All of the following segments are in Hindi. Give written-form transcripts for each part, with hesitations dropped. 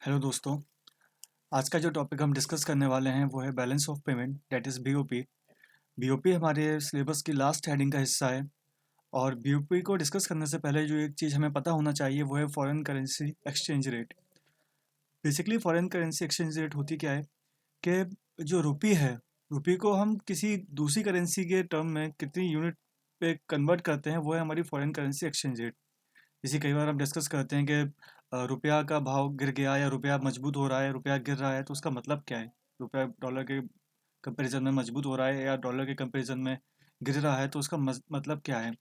हेलो दोस्तों। आज का जो टॉपिक हम डिस्कस करने वाले हैं वो है balance of payment, that is BOP. BOP हमारे सिलेबस की लास्ट हेडिंग का हिस्सा है। और बीओपी को डिस्कस करने से पहले जो एक चीज़ हमें पता होना चाहिए वो है foreign currency exchange rate. Basically foreign currency exchange rate होती क्या है कि जो रुपी है, रुपी को हम किसी दूसरी करेंसी के टर्म में कितनी यूनिट पे कन्वर्ट करते हैं, वो है हमारी फॉरेन करेंसी एक्सचेंज रेट। इसी कई बार हम डिस्कस करते हैं कि रुपया का भाव गिर गया या रुपया मजबूत हो रहा है, रुपया गिर रहा है, तो उसका मतलब क्या है। रुपया डॉलर के कंपैरिजन में मजबूत हो रहा है या डॉलर के कंपैरिजन में गिर रहा है, तो उसका मतलब क्या है।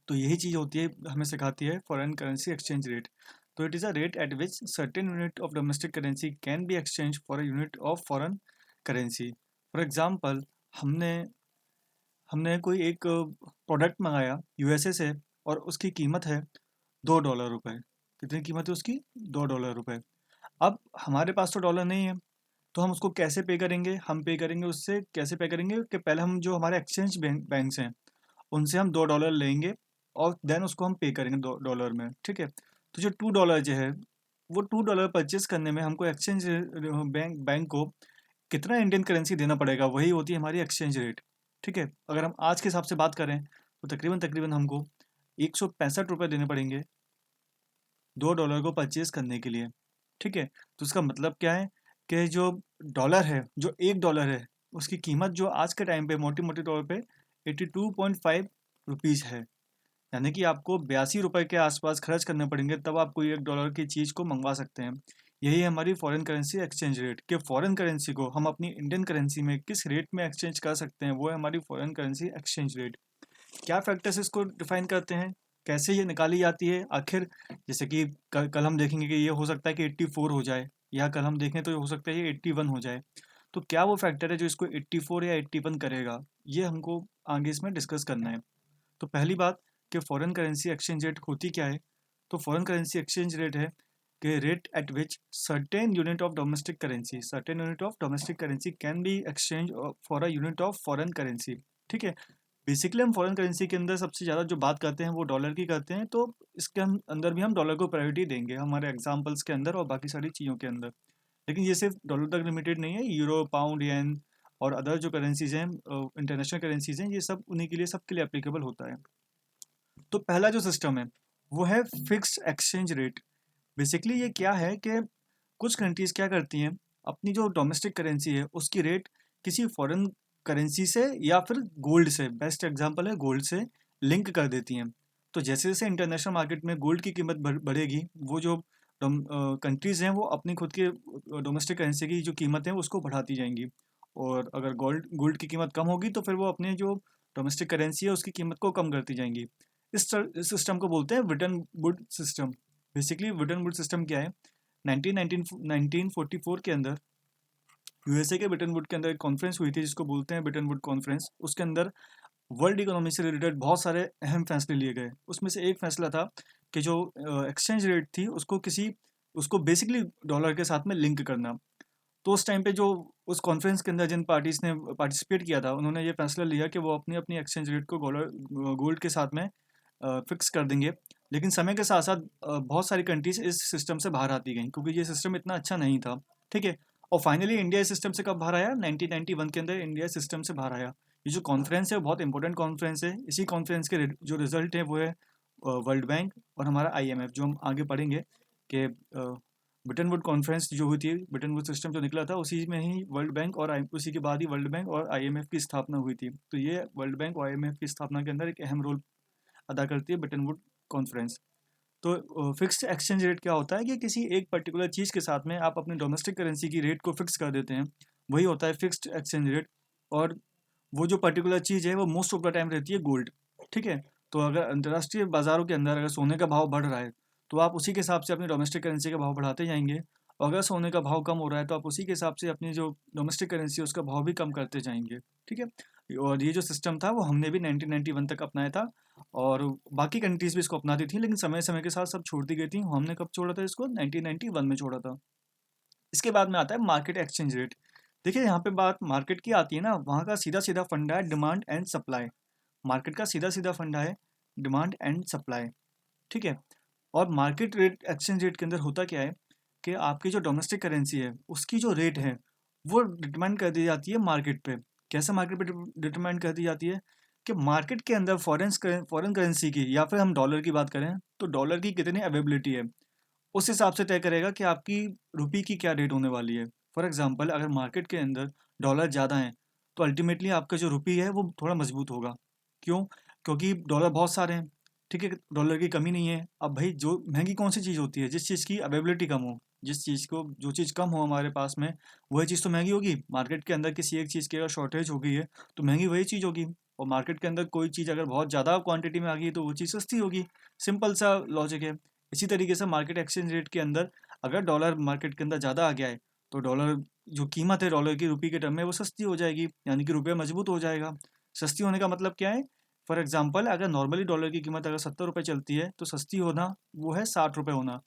तो यही चीज़ होती है, हमें सिखाती है फॉरेन करेंसी एक्सचेंज रेट। तो it is a rate at which certain unit of domestic currency can be exchange for a unit of foreign currency. For example, हमने हमने कोई एक प्रोडक्ट मंगाया यूएसए से, और उसकी कीमत है $2 रुपए। कितनी कीमत है उसकी? $2 रुपए। अब हमारे पास तो डॉलर नहीं है, तो हम उसको कैसे पे करेंगे? हम पे करेंगे उससे, कैसे पे करेंगे कि पहले हम जो हमारे एक्सचेंज बैंक्स हैं उनसे हम $2 लेंगे, और देन उसको हम पे करेंगे डॉलर में, ठीक है। तो जो $2 जो है, वो $2 परचेज करने में हमको एक्सचेंज बैंक को कितना इंडियन करेंसी देना पड़ेगा, वही होती है हमारी एक्सचेंज रेट, ठीक है। अगर हम आज के हिसाब से बात करें तो तकरीबन तकरीबन हमको ₹165 देने पड़ेंगे $2 को परचेज करने के लिए, ठीक है। तो इसका मतलब क्या है कि जो डॉलर है, जो $1 है, उसकी कीमत जो आज के टाइम पे मोटी मोटी तौर पे 82.5 रुपीज़ है। यानी कि आपको ₹82 के आसपास खर्च करने पड़ेंगे, तब आप कोई $1 की चीज़ को मंगवा सकते हैं। यही है हमारी फॉरेन करेंसी एक्सचेंज रेट, कि फॉरेन करेंसी को हम अपनी इंडियन करेंसी में किस रेट में एक्सचेंज कर सकते हैं, वो है हमारी फॉरेन करेंसी एक्सचेंज रेट। क्या फैक्टर्स इसको डिफाइन करते हैं, कैसे ये निकाली जाती है आखिर। जैसे कि कल हम देखेंगे कि ये हो सकता है कि 84 हो जाए, या कल हम देखें तो हो सकता है ये 81 हो जाए। तो क्या वो फैक्टर है जो इसको 84 या 81 करेगा, ये हमको आगे इसमें डिस्कस करना है। तो पहली बात कि फॉरेन करेंसी एक्सचेंज रेट होती क्या है। तो फॉरेन करेंसी एक्सचेंज रेट है कि rate at which certain unit of domestic currency can be exchange for a unit of foreign currency, ठीक है। बेसिकली हम फॉरेन करेंसी के अंदर सबसे ज़्यादा जो बात करते हैं वो डॉलर की करते हैं, तो इसके हम अंदर भी हम डॉलर को प्रायोरिटी देंगे हमारे एग्जाम्पल्स के अंदर और बाकी सारी चीज़ों के अंदर। लेकिन ये सिर्फ डॉलर तक लिमिटेड नहीं है, यूरो, पाउंड, येन और अदर जो करेंसीज हैं, इंटरनेशनल करेंसीज हैं, ये सब उन्हीं के लिए, सबके लिए एप्लीकेबल होता है। तो पहला जो सिस्टम है वो है फिक्स्ड एक्सचेंज रेट। बेसिकली ये क्या है कि कुछ कंट्रीज क्या करती हैं, अपनी जो डोमेस्टिक करेंसी है उसकी रेट किसी फॉरेन करेंसी से या फिर गोल्ड से, बेस्ट एग्जांपल है गोल्ड से, लिंक कर देती हैं। तो जैसे जैसे इंटरनेशनल मार्केट में गोल्ड की कीमत बढ़ेगी, वो जो कंट्रीज़ हैं वो अपनी खुद के डोमेस्टिक करेंसी की जो कीमत है उसको बढ़ाती जाएंगी। और अगर गोल्ड गोल्ड की कीमत कम होगी तो फिर वो अपने जो डोमेस्टिक करेंसी है उसकी कीमत को कम करती जाएंगी। इस सिस्टम को बोलते हैं Britain would system. Basically Britain would system क्या है, 1944 के अंदर यूएसए के ब्रिटन वुड के अंदर एक कॉन्फ्रेंस हुई थी जिसको बोलते हैं ब्रिटन वुड कॉन्फ्रेंस। उसके अंदर वर्ल्ड इकोनॉमी से रिलेटेड बहुत सारे अहम फैसले लिए गए। उसमें से एक फैसला था कि जो एक्सचेंज रेट थी उसको बेसिकली डॉलर के साथ में लिंक करना। तो उस टाइम पे जो उस कॉन्फ्रेंस के अंदर जिन पार्टीज ने पार्टिसिपेट किया था, उन्होंने ये फैसला लिया कि वो अपनी अपनी एक्सचेंज रेट को गोल्ड के साथ में फिक्स कर देंगे। लेकिन समय के साथ साथ बहुत सारी कंट्रीज इस सिस्टम से बाहर आती गई क्योंकि ये सिस्टम इतना अच्छा नहीं था, ठीक है। और फाइनली इंडिया इस सिस्टम से कब बाहर आया? 1991 के अंदर इंडिया इस सिस्टम से बाहर आया। ये जो कॉन्फ्रेंस है वो बहुत इंपॉर्टेंट कॉन्फ्रेंस है। इसी कॉन्फ्रेंस के जो रिजल्ट है वो है वर्ल्ड बैंक और हमारा आईएमएफ, जो हम आगे पढ़ेंगे कि ब्रिटन वुड कॉन्फ्रेंस जो हुई थी, ब्रिटन वुड सिस्टम जो निकला था, उसी में ही वर्ल्ड बैंक और उसी के बाद ही वर्ल्ड बैंक और आईएमएफ की स्थापना हुई थी। तो ये वर्ल्ड बैंक और आईएमएफ की स्थापना के अंदर एक अहम रोल अदा करती है ब्रिटन वुड कॉन्फ्रेंस। तो फिक्स्ड एक्सचेंज रेट क्या होता है कि किसी एक पर्टिकुलर चीज़ के साथ में आप अपनी डोमेस्टिक करेंसी की रेट को फिक्स कर देते हैं, वही होता है फिक्स्ड एक्सचेंज रेट। और वो जो पर्टिकुलर चीज़ है वो मोस्ट ऑफ द टाइम रहती है गोल्ड, ठीक है। तो अगर अंतर्राष्ट्रीय बाज़ारों के अंदर अगर सोने का भाव बढ़ रहा है तो आप उसी के हिसाब से अपनी डोमेस्टिक करेंसी का भाव बढ़ाते जाएंगे, और अगर सोने का भाव कम हो रहा है तो आप उसी के हिसाब से अपनी जो डोमेस्टिक करेंसी है उसका भाव भी कम करते जाएंगे, ठीक है। और ये जो सिस्टम था वो हमने भी 1991 तक अपनाया था, और बाकी कंट्रीज भी इसको अपनाती थी, लेकिन समय समय के साथ सब छोड़ती गई थी। हमने कब छोड़ा था इसको? 1991 में छोड़ा था। इसके बाद में आता है मार्केट एक्सचेंज रेट। देखिए यहाँ पे बात मार्केट की आती है ना, वहाँ का सीधा सीधा फंडा है डिमांड एंड सप्लाई। मार्केट का सीधा सीधा फंडा है डिमांड एंड सप्लाई, ठीक है। और मार्केट रेट एक्सचेंज रेट के अंदर होता क्या है कि आपकी जो डोमेस्टिक करेंसी है उसकी जो रेट है वो डिटरमाइन कर दी जाती है मार्केट पे। कैसे मार्केट पे डिटरमाइन कर दी जाती है कि मार्केट के अंदर फॉरेन करेंसी की या फिर हम डॉलर की बात करें तो डॉलर की कितनी अवेलेबिलिटी है, उस हिसाब से तय करेगा कि आपकी रुपये की क्या रेट होने वाली है। फॉर एग्जांपल अगर मार्केट के अंदर डॉलर ज़्यादा हैं तो अल्टीमेटली आपका जो रुपये है वो थोड़ा मजबूत होगा। क्यों? क्योंकि डॉलर बहुत सारे हैं, ठीक है, डॉलर की कमी नहीं है। अब भाई जो महंगी कौन सी चीज़ होती है? जिस चीज़ की अवेलेबिलिटी कम हो, जिस चीज़ को जो चीज़ कम हो हमारे पास में, वही चीज़ तो महंगी होगी। मार्केट के अंदर किसी एक चीज़ की अगर शॉर्टेज हो गई है तो महंगी वही चीज़ होगी। और मार्केट के अंदर कोई चीज़ अगर बहुत ज़्यादा क्वांटिटी में आ गई है तो वो चीज़ सस्ती होगी। सिंपल सा लॉजिक है। इसी तरीके से मार्केट एक्सचेंज रेट के अंदर अगर डॉलर मार्केट के अंदर ज़्यादा आ गया है तो डॉलर जो कीमत है डॉलर की रुपये के टर्म में वो सस्ती हो जाएगी, यानी कि रुपया मजबूत हो जाएगा। सस्ती होने का मतलब क्या है? फॉर एग्जांपल अगर नॉर्मली डॉलर की कीमत अगर 70 रुपये चलती है तो सस्ती होना वो है 60 रुपये होना।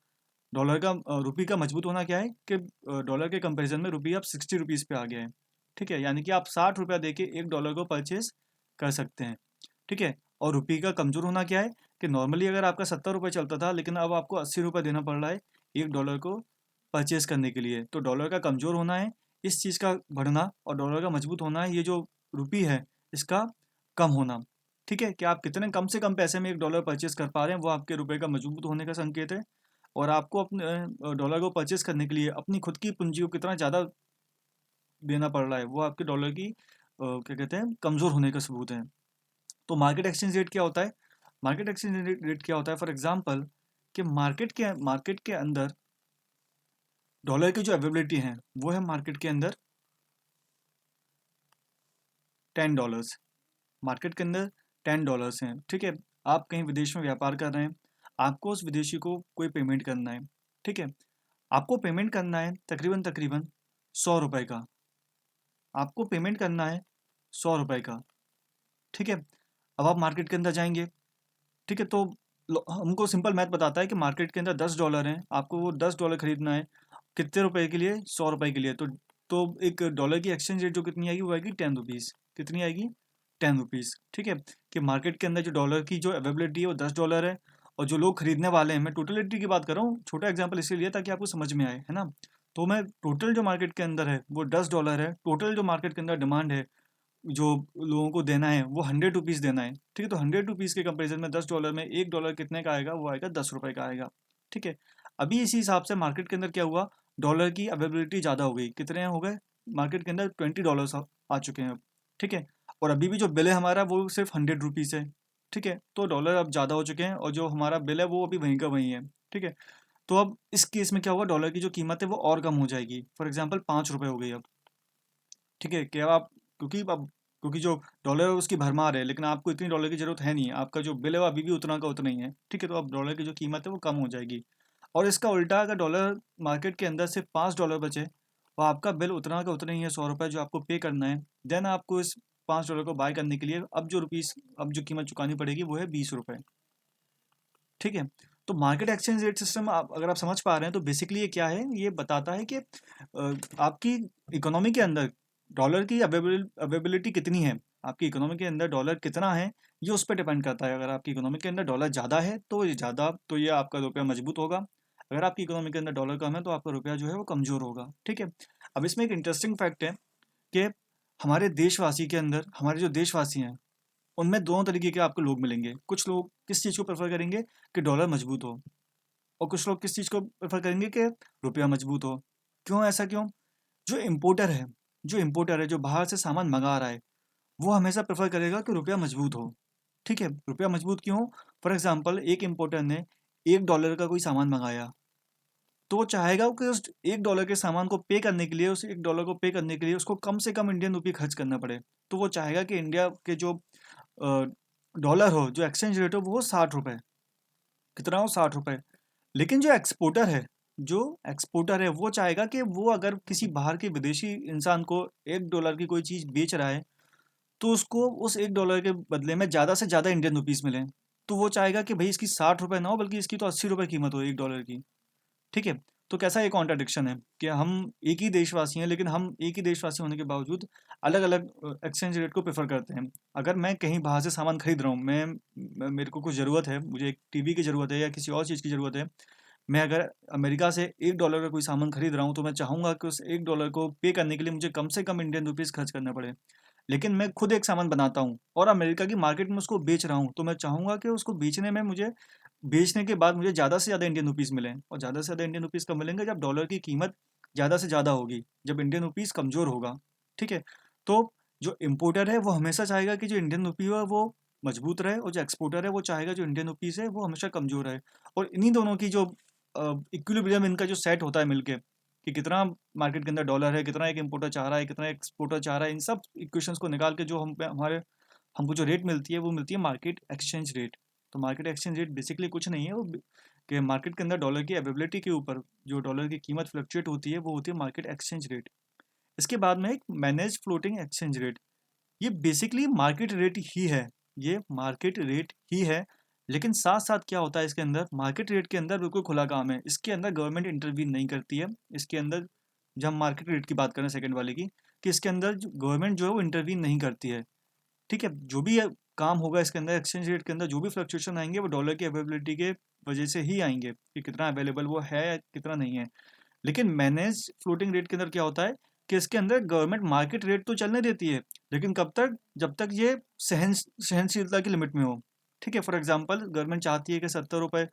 डॉलर का रुपये का मजबूत होना क्या है कि डॉलर के कंपैरिजन में रुपये अब 60 रुपीज़ पे आ गया है। ठीक है, यानी कि आप 60 रुपया दे के 1 डॉलर को परचेज कर सकते हैं। ठीक है। और रुपये का कमज़ोर होना क्या है कि नॉर्मली अगर आपका 70 रुपये चलता था लेकिन अब आपको 80 रुपये देना पड़ रहा है 1 डॉलर को परचेज करने के लिए। तो डॉलर का कमज़ोर होना है इस चीज़ का बढ़ना, और डॉलर का मजबूत होना है ये जो रुपये है इसका कम होना। ठीक है, कि आप कितने कम से कम पैसे में 1 डॉलर परचेज कर पा रहे हैं वो आपके रुपये का मजबूत होने का संकेत है। और आपको अपने डॉलर को परचेज करने के लिए अपनी खुद की पूंजी को कितना ज़्यादा देना पड़ रहा है वो आपके डॉलर की क्या कहते हैं कमज़ोर होने का सबूत है। तो मार्केट एक्सचेंज रेट क्या होता है? मार्केट एक्सचेंज रेट क्या होता है? फॉर एग्जांपल कि मार्केट के अंदर डॉलर की जो अवेलेबिलिटी है वो है मार्केट के अंदर $10। मार्केट के अंदर $10 हैं। ठीक है, आप कहीं विदेश में व्यापार कर रहे हैं, आपको उस विदेशी को कोई पेमेंट करना है। ठीक है, आपको पेमेंट करना है तकरीबन तकरीबन 100 रुपये का। आपको पेमेंट करना है 100 रुपये का। ठीक है, अब आप मार्केट के अंदर जाएंगे। ठीक है, तो हमको सिंपल मैथ बताता है कि मार्केट के अंदर $10 हैं, आपको वो $10 खरीदना है कितने रुपए के लिए? 100 रुपये के लिए। तो एक डॉलर की एक्सचेंज रेट जो कितनी आएगी वो आएगी 10 रुपीज़। कितनी आएगी? 10 रुपीज़। ठीक है, कि मार्केट के अंदर जो डॉलर की जो अवेलेबिलिटी है वो $10 है, और जो लोग खरीदने वाले हैं, मैं टोटलिटी की बात कर रहा हूँ, छोटा एग्जाम्पल इसलिए लिया ताकि आपको समझ में आए, है ना। तो मैं टोटल जो मार्केट के अंदर है वो $10 है, टोटल जो मार्केट के अंदर डिमांड है जो लोगों को देना है वो 100 रुपीज़ देना है। ठीक है, तो 100 रुपीज़ के कंपेरिजन में $10 में 1 डॉलर कितने का आएगा? वो आएगा 10 रुपये का आएगा। ठीक है, अभी इसी हिसाब से मार्केट के अंदर क्या हुआ? डॉलर की अवेलेबिलिटी ज़्यादा हो गई। कितने हो गए? मार्केट के अंदर $20 आ चुके हैं अब। ठीक है, और अभी भी जो बिल है हमारा वो सिर्फ 100 रुपीज़ है। ठीक है, तो डॉलर अब ज़्यादा हो चुके हैं और जो हमारा बिल है वो अभी वहीं का वहीं है। ठीक है, तो अब इस केस में क्या होगा? डॉलर की जो कीमत है वो और कम हो जाएगी। फॉर एग्जाम्पल 5 रुपये हो गई अब। ठीक है, क्या आप क्योंकि जो डॉलर है उसकी भरमार है, लेकिन आपको इतनी डॉलर की ज़रूरत है नहीं, आपका जो बिल है वो अभी भी उतना का उतना ही है। ठीक है, तो अब डॉलर की जो कीमत है वो कम हो जाएगी। और इसका उल्टा अगर डॉलर मार्केट के अंदर सिर्फ $5 बचे और आपका बिल उतना का उतना ही है 100 रुपये जो आपको पे करना है, देन आपको इस $5 को बाय करने के लिए अब जो कीमत चुकानी पड़ेगी वो है 20 रुपये। ठीक है, तो मार्केट एक्सचेंज रेट सिस्टम अगर आप समझ पा रहे हैं तो बेसिकली ये क्या है? ये बताता है कि आपकी इकोनॉमी के अंदर डॉलर की अवेलेबिलिटी कितनी है, आपकी इकोनॉमी के अंदर डॉलर कितना है, ये उस पर डिपेंड करता है। अगर आपकी इकोनॉमी के अंदर डॉलर ज़्यादा है तो ये आपका रुपया मजबूत होगा। अगर आपकी इकोनॉमी के अंदर डॉलर कम है तो आपका रुपया जो है वो कमज़ोर होगा। ठीक है, अब इसमें एक इंटरेस्टिंग फैक्ट है कि हमारे जो देशवासी हैं उनमें दोनों तरीके के आपको लोग मिलेंगे। कुछ लोग किस चीज़ को प्रेफर करेंगे कि डॉलर मजबूत हो, और कुछ लोग किस चीज़ को प्रेफर करेंगे कि रुपया मजबूत हो। क्यों? ऐसा क्यों? जो इम्पोर्टर है जो बाहर से सामान मंगा रहा है वो हमेशा प्रेफर करेगा कि रुपया मजबूत हो। ठीक है, रुपया मजबूत क्यों हो? फॉर एग्जांपल एक इम्पोर्टर ने 1 डॉलर का कोई सामान मंगाया तो वो चाहेगा कि उस 1 डॉलर के सामान को पे करने के लिए, उस 1 डॉलर को पे करने के लिए उसको कम से कम इंडियन रुपये खर्च करना पड़े। तो वो चाहेगा कि इंडिया के जो डॉलर हो, जो एक्सचेंज रेट हो वो 60 रुपये। कितना हो? 60 रुपये। लेकिन जो एक्सपोर्टर है वो चाहेगा कि वो अगर किसी बाहर के विदेशी इंसान को 1 डॉलर की कोई चीज़ बेच रहा है तो उसको उस 1 डॉलर के बदले में ज़्यादा से ज़्यादा इंडियन रुपीज़ मिले। तो वो चाहेगा कि भाई इसकी 60 रुपये ना हो बल्कि इसकी तो 80 रुपये कीमत हो 1 डॉलर की। ठीक है, तो कैसा ये कॉन्ट्राडिक्शन है कि हम एक ही देशवासी हैं लेकिन हम एक ही देशवासी होने के बावजूद अलग अलग एक्सचेंज रेट को प्रेफर करते हैं। अगर मैं कहीं बाहर से सामान खरीद रहा हूँ, मेरे को कुछ ज़रूरत है, मुझे एक टीवी की ज़रूरत है या किसी और चीज़ की ज़रूरत है, मैं अगर अमेरिका से $1 का कोई सामान खरीद रहा हूँ तो मैं चाहूँगा कि उस $1 को पे करने के लिए मुझे कम से कम इंडियन रुपीज़ खर्च करना पड़े। लेकिन मैं खुद एक सामान बनाता हूँ और अमेरिका की मार्केट में उसको बेच रहा हूँ, तो मैं चाहूँगा कि उसको बेचने में मुझे बेचने के बाद मुझे ज़्यादा से ज़्यादा इंडियन रुपीज़ मिलें, और ज़्यादा से ज़्यादा इंडियन रुपीज़ कब मिलेंगे? जब डॉलर की कीमत ज़्यादा से ज़्यादा होगी, जब इंडियन रुपीज़ कमज़ोर होगा, ठीक है? तो जो इम्पोर्टर है वो हमेशा चाहेगा कि जो इंडियन रुपये है वो मजबूत रहे, और जो एक्सपोर्टर है वो चाहेगा जो इंडियन रुपीज़ है वो हमेशा कमज़ोर रहे। और इन्हीं दोनों की जो इक्विलिब्रियम इनका जो सेट होता है मिलके, कि कितना मार्केट के अंदर डॉलर है, कितना एक इम्पोर्टर चाह रहा है, कितना एक एक्सपोर्टर चाह रहा है, इन सब इक्वेशंस को निकाल के जो हम पे हमारे हमको जो रेट मिलती है वो मिलती है मार्केट एक्सचेंज रेट। तो मार्केट एक्सचेंज रेट बेसिकली कुछ नहीं है, वो कि मार्केट के अंदर डॉलर की अवेलेबिलिटी के ऊपर जो डॉलर की कीमत फ्लक्चुएट होती है वो होती है मार्केट एक्सचेंज रेट। इसके बाद में एक मैनेज फ्लोटिंग एक्सचेंज रेट। ये बेसिकली मार्केट रेट ही है, ये मार्केट रेट ही है। लेकिन साथ साथ क्या होता है इसके अंदर, मार्केट रेट के अंदर बिल्कुल खुला काम है, इसके अंदर गवर्नमेंट इंटरवीन नहीं करती है। इसके अंदर जब हम मार्केट रेट की बात करें सेकंड वाले की, कि इसके अंदर गवर्नमेंट जो है वो इंटरवीन नहीं करती है, ठीक है? जो भी काम होगा इसके अंदर एक्सचेंज रेट के अंदर, जो भी फ्लक्चुएशन आएंगे वो डॉलर की अवेलेबिलिटी के वजह से ही आएंगे, कि कितना अवेलेबल वो है कितना नहीं है। लेकिन मैनेज फ्लोटिंग रेट के अंदर क्या होता है कि इसके अंदर गवर्नमेंट मार्केट रेट तो चलने देती है, लेकिन कब तक? जब तक ये सहनशीलता की लिमिट में हो, ठीक है? फॉर एग्जांपल गवर्नमेंट चाहती है कि 70 रुपये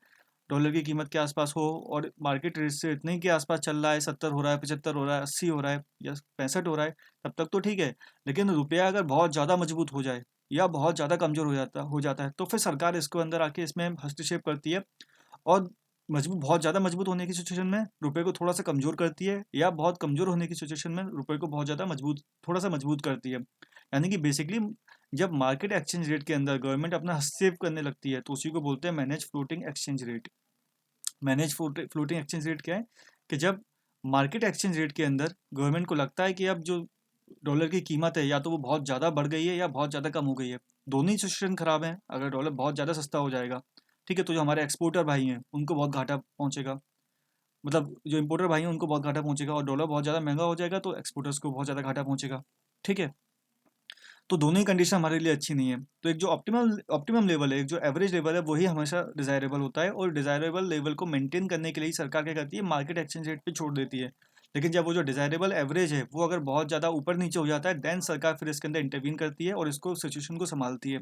डॉलर की कीमत के आसपास हो, और मार्केट रेट से इतने के आसपास चल रहा है, 70 हो रहा है, 75 हो रहा है, 80 हो रहा है या 65 हो रहा है, तब तक तो ठीक है। लेकिन रुपया अगर बहुत ज़्यादा मजबूत हो जाए या बहुत ज़्यादा कमज़ोर हो जाता है, तो फिर सरकार इसको अंदर आके इसमें हस्तक्षेप करती है, और बहुत ज़्यादा मजबूत होने की सिचुएशन में रुपए को थोड़ा सा कमज़ोर करती है, या बहुत कमज़ोर होने की सिचुएशन में रुपए को बहुत ज़्यादा मजबूत थोड़ा सा मजबूत करती है। यानी कि बेसिकली जब मार्केट एक्सचेंज रेट के अंदर गवर्नमेंट अपना हस्तक्षेप करने लगती है तो उसी को बोलते हैं manage floating exchange rate. Manage floating exchange rate क्या है कि जब मार्केट एक्सचेंज रेट के अंदर गवर्नमेंट को लगता है कि अब जो डॉलर की कीमत है या तो वो बहुत ज़्यादा बढ़ गई है या बहुत ज़्यादा कम हो गई है, दोनों ही सिचुएशन खराब है। अगर डॉलर बहुत ज़्यादा सस्ता हो जाएगा, ठीक है, तो जो हमारे एक्सपोर्टर भाई हैं उनको बहुत घाटा पहुंचेगा, मतलब जो इंपोर्टर भाई हैं उनको बहुत घाटा पहुंचेगा, और डॉलर बहुत ज़्यादा महंगा हो जाएगा तो एक्सपोर्टर्स को बहुत ज़्यादा घाटा पहुंचेगा, ठीक है? तो दोनों ही कंडीशन हमारे लिए अच्छी नहीं है। तो एक जो ऑप्टिमम ऑप्टिमम लेवल है, एक जो एवरेज लेवल है, वही हमेशा डिज़ायरेबल होता है, और डिज़ायरेबल लेवल को मेंटेन करने के लिए ही सरकार क्या करती है, मार्केट एक्सचेंज रेट पे छोड़ देती है। लेकिन जब वो जो डिज़ायरेबल एवरेज है वो अगर बहुत ज़्यादा ऊपर नीचे हो जाता है, देन सरकार फिर इसके अंदर इंटरवीन करती है और इसको सिचुएशन को संभालती है।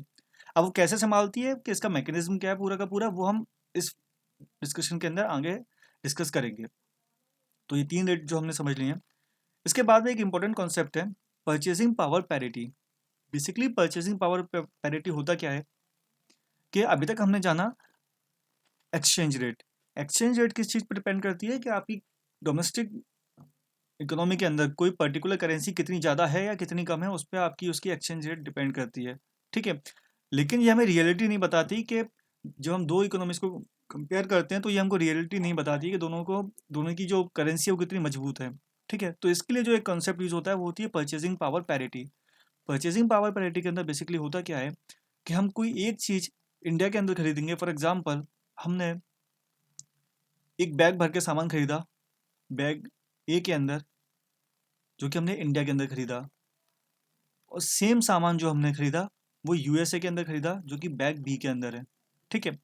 अब वो कैसे संभालती है, कि इसका मैकेनिज्म क्या है पूरा का पूरा, वो हम इस डिस्कशन के अंदर आगे डिस्कस करेंगे। तो ये 3 रेट जो हमने समझ लिए हैं। इसके बाद में एक इंपॉर्टेंट कॉन्सेप्ट है, purchasing power parity. Basically purchasing power parity होता क्या है कि अभी तक हमने जाना एक्सचेंज रेट। एक्सचेंज रेट किस चीज़ पर डिपेंड करती है, कि आपकी डोमेस्टिक इकोनॉमी के अंदर कोई पर्टिकुलर करेंसी कितनी ज़्यादा है या कितनी कम है, उस पर आपकी उसकी एक्सचेंज रेट डिपेंड करती है, ठीक है? लेकिन ये हमें रियलिटी नहीं बताती कि जब हम दो इकोनॉमीज को कंपेयर करते हैं तो ये हमको रियलिटी नहीं बताती कि दोनों की जो करेंसी है वो कितनी मजबूत है, ठीक है? तो इसके लिए जो एक कॉन्सेप्ट यूज होता है वो होती है purchasing power parity. Purchasing power parity के अंदर बेसिकली होता क्या है कि हम कोई एक चीज़ इंडिया के अंदर खरीदेंगे। फॉर एग्जांपल हमने एक बैग भर के सामान खरीदा, बैग ए के अंदर, जो कि हमने इंडिया के अंदर खरीदा, और सेम सामान जो हमने खरीदा वो यूएसए के अंदर खरीदा, जो कि बैग बी के अंदर है, ठीक है?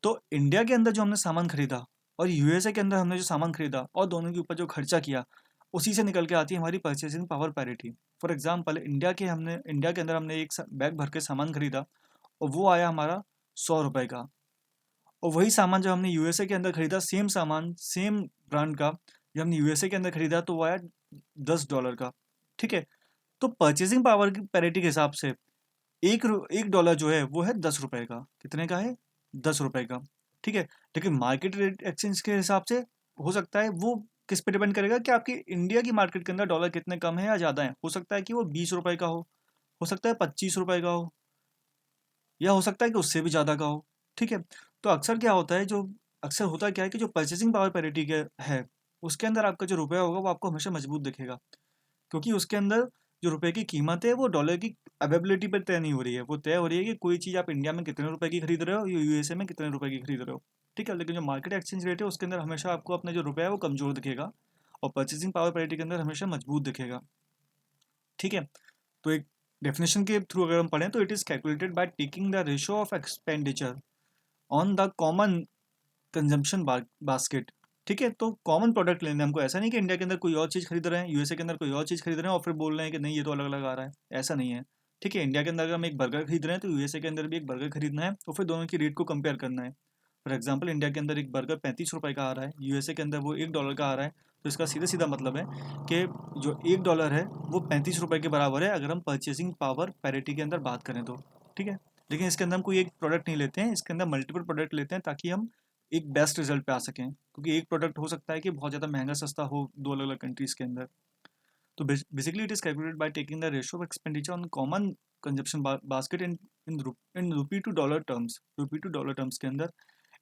तो इंडिया के अंदर जो हमने सामान खरीदा और यूएसए के अंदर हमने जो सामान खरीदा, और दोनों के ऊपर जो खर्चा किया, उसी से निकल के आती है हमारी purchasing power parity. For example India के अंदर हमने एक बैग भर के सामान खरीदा, और वो आया हमारा 100 रुपये का। और वही सामान जब हमने यूएसए के अंदर खरीदा, सेम सामान सेम ब्रांड का, जब हमने यूएसए के अंदर खरीदा तो वो आया $10 का, ठीक है? तो परचेसिंग पावर की पैरिटी के हिसाब से एक डॉलर जो है वो है 10 रुपए का। कितने का है? 10 रुपए का, ठीक है? लेकिन मार्केट रेट एक्सचेंज के हिसाब से हो सकता है वो किस पे डिपेंड करेगा, कि आपकी इंडिया की मार्केट के अंदर डॉलर कितने कम है या ज़्यादा है। हो सकता है कि वो 20 रुपए का हो सकता है 25 रुपए का हो, या हो सकता है कि उससे भी ज़्यादा का हो, ठीक है? तो अक्सर होता क्या है कि जो परचेसिंग पावर पैरिटी के है, उसके अंदर आपका जो रुपया होगा वो आपको हमेशा मजबूत दिखेगा, क्योंकि उसके अंदर जो रुपए की कीमत है वो डॉलर की अवेलेबिलिटी पर तय नहीं हो रही है, वो तय हो रही है कि कोई चीज़ आप इंडिया में कितने रुपए की खरीद रहे हो या यूएसए में कितने रुपए की खरीद रहे हो, ठीक है? लेकिन जो मार्केट एक्सचेंज रेट है उसके अंदर हमेशा आपको अपना जो रुपया है वो कमजोर दिखेगा, और परचेसिंग पावर पैरिटी के अंदर हमेशा मजबूत दिखेगा, ठीक है? तो एक डेफिनेशन के थ्रू अगर हम पढ़ें तो it is calculated by taking the ratio of expenditure on the common consumption basket. ठीक है, तो कॉमन प्रोडक्ट लेने हमको, ऐसा नहीं कि इंडिया के अंदर कोई और चीज़ खरीद रहे हैं, यूएसए के अंदर कोई और चीज़ खरीद रहे हैं और फिर बोल रहे हैं कि नहीं ये तो अलग अलग आ रहा है, ऐसा नहीं है। ठीक है, इंडिया के अंदर अगर हम एक बर्गर खरीद रहे हैं तो यूएसए के अंदर भी एक बर्गर खरीदना है और फिर दोनों की रेट को कंपेयर करना है। फॉर एग्जाम्पल, इंडिया के अंदर एक बर्गर 35 रुपये का आ रहा है, यूएसए के अंदर वो $1 का आ रहा है, तो इसका सीधा सीधा मतलब है कि जो $1 है वो 35 रुपये के बराबर है अगर हम परचेसिंग पावर पैरिटी के अंदर बात करें तो। ठीक है, लेकिन इसके अंदर हम कोई एक प्रोडक्ट नहीं लेते हैं, इसके अंदर मल्टीपल प्रोडक्ट लेते हैं ताकि हम एक बेस्ट रिजल्ट पे आ सकें, क्योंकि एक प्रोडक्ट हो सकता है कि बहुत ज़्यादा महंगा सस्ता हो दो अलग अलग कंट्रीज़ के अंदर। तो basically it is calculated by taking the ratio of expenditure on common consumption basket in rupee to dollar terms, के अंदर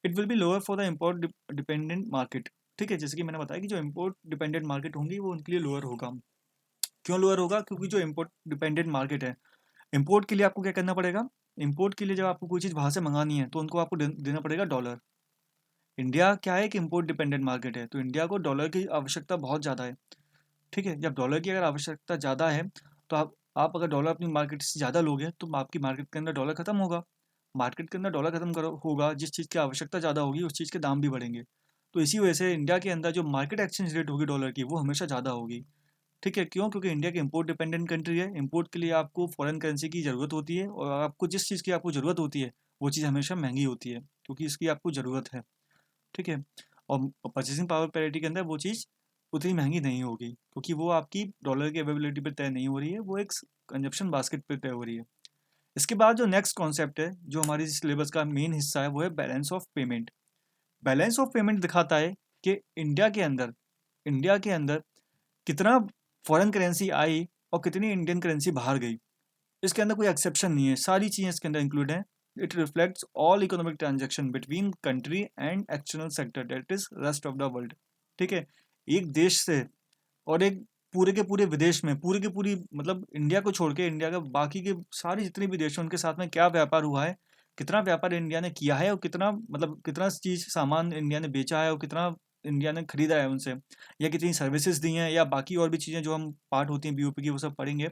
it will be lower for the import dependent market. ठीक है, जैसे कि मैंने बताया कि जो इम्पोर्ट डिपेंडेंट मार्केट होंगी वो उनके लिए लोअर होगा। क्यों लोअर होगा? क्योंकि जो इम्पोर्ट डिपेंडेंट मार्केट है, इम्पोर्ट के लिए आपको क्या करना पड़ेगा? इम्पोर्ट के लिए जब आपको कोई चीज़ बाहर से मंगानी है तो उनको आपको देना पड़ेगा डॉलर। इंडिया क्या है कि इम्पोर्ट डिपेंडेंट मार्केट है, तो इंडिया को डॉलर की आवश्यकता बहुत ज़्यादा है। ठीक है, जब डॉलर की अगर आवश्यकता ज़्यादा है तो आप अगर डॉलर अपनी मार्केट से ज़्यादा लोगे तो आपकी मार्केट के अंदर डॉलर खत्म होगा। मार्केट के अंदर डॉलर खत्म करो होगा, जिस चीज़ की आवश्यकता ज़्यादा होगी उस चीज़ के दाम भी बढ़ेंगे। तो इसी वजह से इंडिया के अंदर जो मार्केट एक्सचेंज रेट होगी डॉलर की वो हमेशा ज़्यादा होगी। ठीक है, क्यों? क्योंकि इंडिया की इम्पोर्ट डिपेंडेंट कंट्री है, इम्पोर्ट के लिए आपको फॉरेन करेंसी की ज़रूरत होती है और आपको जिस चीज़ की आपको ज़रूरत होती है वो चीज़ हमेशा महंगी होती है क्योंकि इसकी आपको ज़रूरत है। ठीक है, और परचेसिंग पावर पैरिटी के अंदर वो चीज़ उतनी महंगी नहीं होगी क्योंकि वो आपकी डॉलर की अवेलेबिलिटी पे तय नहीं हो रही है, वो एक कंजप्शन बास्केट पे तय हो रही है। इसके बाद जो नेक्स्ट कॉन्सेप्ट है जो हमारी सिलेबस का मेन हिस्सा है वो है balance of payment. Balance of payment दिखाता है कि इंडिया के अंदर कितना फॉरेन करेंसी आई और कितनी इंडियन करेंसी बाहर गई। इसके अंदर कोई एक्सेप्शन नहीं है, सारी चीज़ें इसके अंदर इंक्लूड हैं। It reflects all economic transaction between country and external sector that is rest of the world. ठीक है, एक देश से और एक पूरे के पूरे विदेश में, पूरे के पूरी मतलब इंडिया को छोड़ के इंडिया का बाकी के सारे जितने भी देश हैं उनके साथ में क्या व्यापार हुआ है, कितना व्यापार इंडिया ने किया है और कितना मतलब कितना चीज़ सामान इंडिया ने बेचा है और कितना इंडिया ने खरीदा है उनसे, या कितनी सर्विसेज दी हैं या बाकी और भी चीज़ें जो हम पार्ट होती हैं बीओपी की वो सब पढ़ेंगे।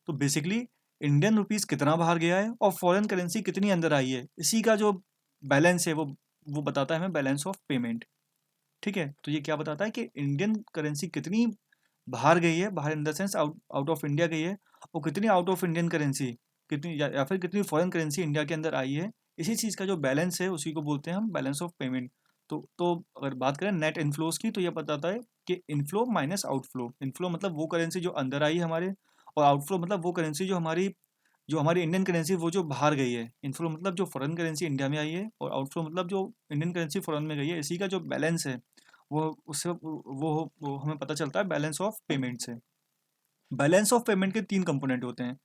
तो बेसिकली इंडियन रुपीस कितना बाहर गया है और फॉरेन करेंसी कितनी अंदर आई है, इसी का जो बैलेंस है वो बताता है हमें बैलेंस ऑफ पेमेंट। ठीक है, तो ये क्या बताता है कि इंडियन करेंसी कितनी बाहर गई है, बाहर in the sense out out of India गई है, और कितनी आउट ऑफ इंडियन करेंसी कितनी या फिर कितनी फॉरेन करेंसी इंडिया के अंदर आई है। इसी चीज़ का जो बैलेंस है उसी को बोलते हैं हम बैलेंस ऑफ पेमेंट। तो अगर बात करें नेट इनफ्लोज की तो ये बताता है कि इनफ्लो माइनस आउटफ्लो। इनफ्लो मतलब वो करेंसी जो अंदर आई हमारे, और आउटफ्लो मतलब वो करेंसी जो हमारी इंडियन करेंसी वो जो बाहर गई है। इनफ्लो मतलब जो फॉरेन करेंसी इंडिया में आई है और आउटफ्लो मतलब जो इंडियन करेंसी फॉरेन में गई है। इसी का जो बैलेंस है वो उससे वो हमें पता चलता है बैलेंस ऑफ पेमेंट से। बैलेंस ऑफ पेमेंट के 3 कंपोनेंट होते हैं।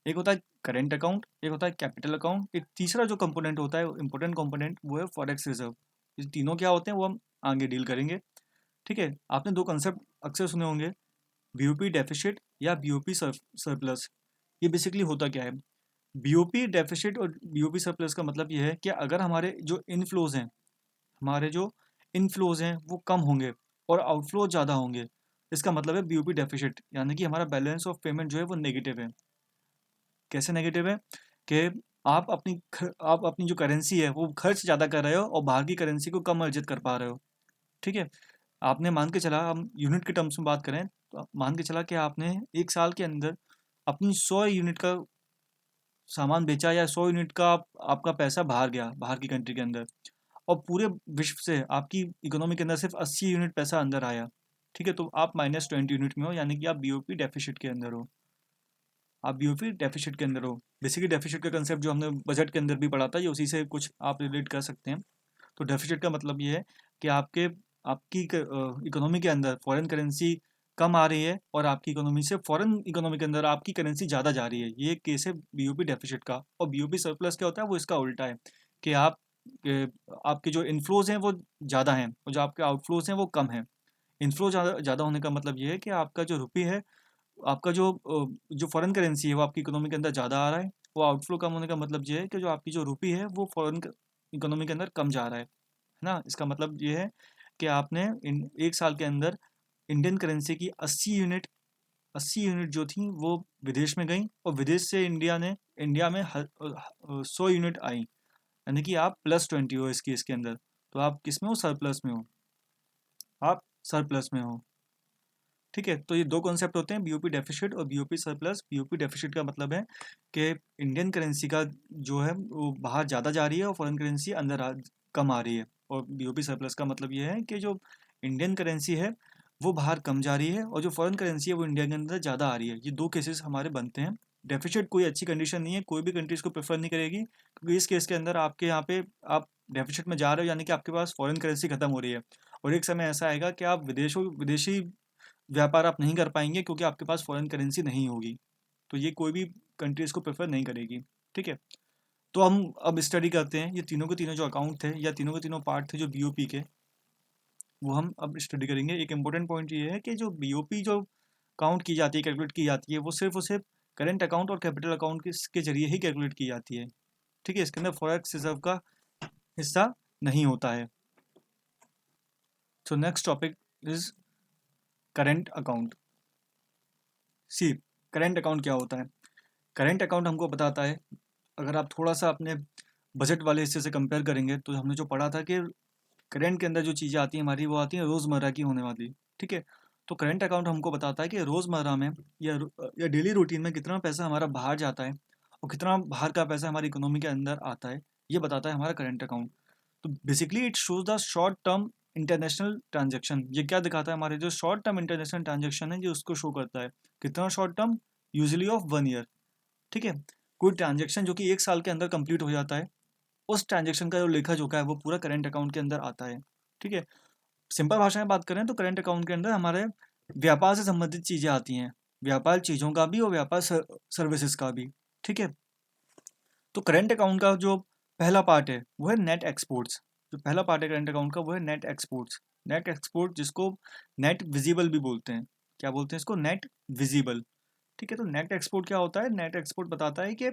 एक होता है करेंट अकाउंट, एक होता है कैपिटल अकाउंट, एक तीसरा जो कंपोनेंट होता है इंपॉर्टेंट कंपोनेंट वो है फॉरेक्स रिजर्व। ये तीनों क्या होते हैं वो हम आगे डील करेंगे। ठीक है, आपने 2 कंसेप्ट अक्सर सुने होंगे, बीओपी डेफिसिट या बीओपी सरप्लस। ये बेसिकली होता क्या है? बीओपी डेफिसिट और बीओपी सरप्लस का मतलब ये है कि अगर हमारे जो इनफ्लोज हैं वो कम होंगे और आउटफ्लो ज़्यादा होंगे, इसका मतलब है बीओपी डेफिसिट, यानी कि हमारा बैलेंस ऑफ पेमेंट जो है वो नेगेटिव है। कैसे नेगेटिव है? कि आप अपनी जो करेंसी है वो खर्च ज़्यादा कर रहे हो और बाहर की करेंसी को कम अर्जित कर पा रहे हो। ठीक है, आपने मान के चला, हम यूनिट के टर्म्स में बात करें तो मान के चला कि आपने एक साल के अंदर अपनी 100 यूनिट का सामान बेचा या 100 यूनिट का आपका पैसा बाहर गया, बाहर की कंट्री के अंदर, और पूरे विश्व से आपकी इकोनॉमी के अंदर सिर्फ 80 यूनिट पैसा अंदर आया। ठीक है, तो आप -20 यूनिट में हो, यानी कि आप बीओपी डेफिसिट के अंदर हो। आप बीओपी डेफिसिट के अंदर हो। बेसिकली डेफिसिट का कंसेप्ट जो हमने बजट के अंदर भी पढ़ा था, ये उसी से कुछ आप रिलेट कर सकते हैं। तो डेफिसिट का मतलब ये है कि आपकी इकोनॉमी के अंदर फॉरेन करेंसी कम आ रही है और आपकी इकोनॉमी से फॉरेन इकोनॉमी के अंदर आपकी करेंसी ज़्यादा जा रही है। ये एक केस है बीओपी डेफिसिट का। और बीओपी सरप्लस क्या होता है? वो इसका उल्टा है कि आपके जो इनफ्लोज हैं वो ज़्यादा हैं और जो आपके आउटफ्लोज हैं वो कम हैं। इनफ्लो ज़्यादा ज़्यादा होने का मतलब ये है कि आपका जो रुपये है, आपका जो फॉरेन करेंसी है वो आपकी इकोनॉमी के अंदर ज़्यादा आ रहा है। वो आउटफ्लो कम होने का मतलब ये है कि जो आपकी जो रुपये है वो फॉरेन इकोनॉमी के अंदर कम जा रहा है ना? इसका मतलब ये है कि आपने इन एक साल के अंदर इंडियन करेंसी की 80 यूनिट जो थी वो विदेश में गई और विदेश से इंडिया में 100 यूनिट आई, यानी कि आप +20 हो इस केस के अंदर। तो आप किस में हो? सरप्लस में हो, आप सरप्लस में हो। ठीक है, तो ये दो कॉन्सेप्ट होते हैं, बीओपी डेफिसिट और बीओपी सरप्लस। बीओपी डेफिसिट का मतलब है कि इंडियन करेंसी का जो है वो बाहर ज़्यादा जा रही है और फॉरेन करेंसी अंदर कम आ रही है। और बीओपी सरप्लस का मतलब ये है कि जो इंडियन करेंसी है वो बाहर कम जा रही है और जो फॉरेन करेंसी है वो इंडिया के अंदर ज़्यादा आ रही है। ये दो केसेस हमारे बनते हैं। डेफिसिट कोई अच्छी कंडीशन नहीं है, कोई भी कंट्री इसको प्रेफर नहीं करेगी, क्योंकि इस केस के अंदर आपके यहाँ पे आप डेफिसिट में जा रहे हो, यानी कि आपके पास फॉरेन करेंसी खत्म हो रही है। और एक समय ऐसा आएगा कि आप विदेशी व्यापार आप नहीं कर पाएंगे, क्योंकि आपके पास फॉरेन करेंसी नहीं होगी। तो ये कोई भी कंट्री इसको प्रेफर नहीं करेगी। ठीक है, तो हम अब स्टडी करते हैं ये तीनों के तीनों जो अकाउंट थे या तीनों के तीनों पार्ट थे जो बीओपी के, वो हम अब स्टडी करेंगे। एक इंपॉर्टेंट पॉइंट ये है कि जो बीओपी जो काउंट की जाती है, कैलकुलेट की जाती है, वो सिर्फ और सिर्फ करेंट अकाउंट और कैपिटल अकाउंट के जरिए ही कैलकुलेट की जाती है। ठीक है, इसके अंदर फॉरेक्स रिजर्व का हिस्सा नहीं होता है। So next topic is current account. See, current account क्या होता है? करेंट अकाउंट हमको बताता है, अगर आप थोड़ा सा अपने बजट वाले हिस्से से कंपेयर करेंगे, तो हमने जो पढ़ा था कि करेंट के अंदर जो चीज़ें आती हैं हमारी, वो आती हैं रोज़मर्रा की होने वाली। ठीक है, तो करेंट अकाउंट हमको बताता है कि रोज़मर्रा में या डेली रूटीन में कितना पैसा हमारा बाहर जाता है और कितना बाहर का पैसा हमारी इकोनॉमी के अंदर आता है। ये बताता है हमारा करेंट अकाउंट। तो basically it shows the short term international transaction. ये क्या दिखाता है? हमारे जो शॉर्ट टर्म इंटरनेशनल ट्रांजेक्शन है, ये उसको शो करता है। कितना short term? Usually of 1 year. ठीक है, कोई ट्रांजेक्शन जो कि 1 साल के अंदर कंप्लीट हो जाता है, उस ट्रांजेक्शन का जो लेखा जोखा है वो पूरा करेंट अकाउंट के अंदर आता है। ठीक है, सिंपल भाषा में बात करें तो करेंट अकाउंट के अंदर हमारे व्यापार से संबंधित चीज़ें आती हैं, व्यापार चीज़ों का भी और व्यापार सर्विसेज का भी। ठीक है, तो करेंट अकाउंट का जो पहला पार्ट है वो है नेट एक्सपोर्ट्स। जो पहला पार्ट है करेंट अकाउंट का वो है नेट एक्सपोर्ट्स। नेट एक्सपोर्ट जिसको नेट विजिबल भी बोलते हैं। क्या बोलते हैं इसको? Net visible. ठीक है, तो नेट एक्सपोर्ट क्या होता है? नेट एक्सपोर्ट बताता है कि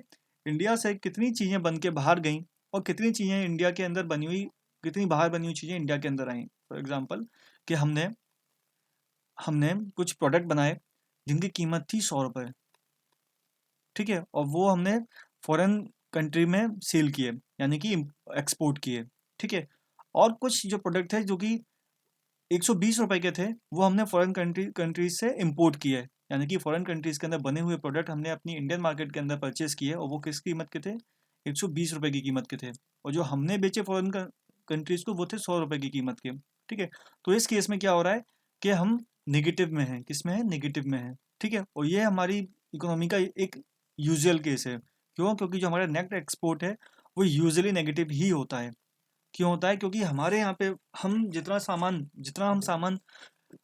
इंडिया से कितनी चीज़ें बन के बाहर गई और कितनी चीज़ें इंडिया के अंदर बनी हुई, कितनी बाहर बनी हुई चीज़ें इंडिया के अंदर आई। फॉर एग्जांपल कि हमने हमने कुछ प्रोडक्ट बनाए जिनकी कीमत थी 100 रुपये। ठीक है, और वो हमने फॉरेन कंट्री में सेल किए, यानी कि एक्सपोर्ट किए। ठीक है, और कुछ जो प्रोडक्ट थे जो कि 120 रुपए के थे, वो हमने फॉरेन कंट्रीज से इम्पोर्ट किए, यानी कि फॉरेन कंट्रीज के अंदर बने हुए प्रोडक्ट हमने अपनी इंडियन मार्केट के अंदर परचेज किए, और वो किस कीमत के थे? 120 रुपए की कीमत के थे। और जो हमने बेचे फॉरेन कंट्रीज को, वो थे 100 रुपए की कीमत के। ठीक है, तो इस केस में क्या हो रहा है कि हम निगेटिव में हैं। किस में है? निगेटिव में है। ठीक है, और ये हमारी इकोनॉमी का एक यूजुअल केस है। क्यों? क्योंकि जो हमारा नेट एक्सपोर्ट है वो यूजुअली नेगेटिव ही होता है। क्यों होता है? क्योंकि हमारे यहाँ पे जितना हम सामान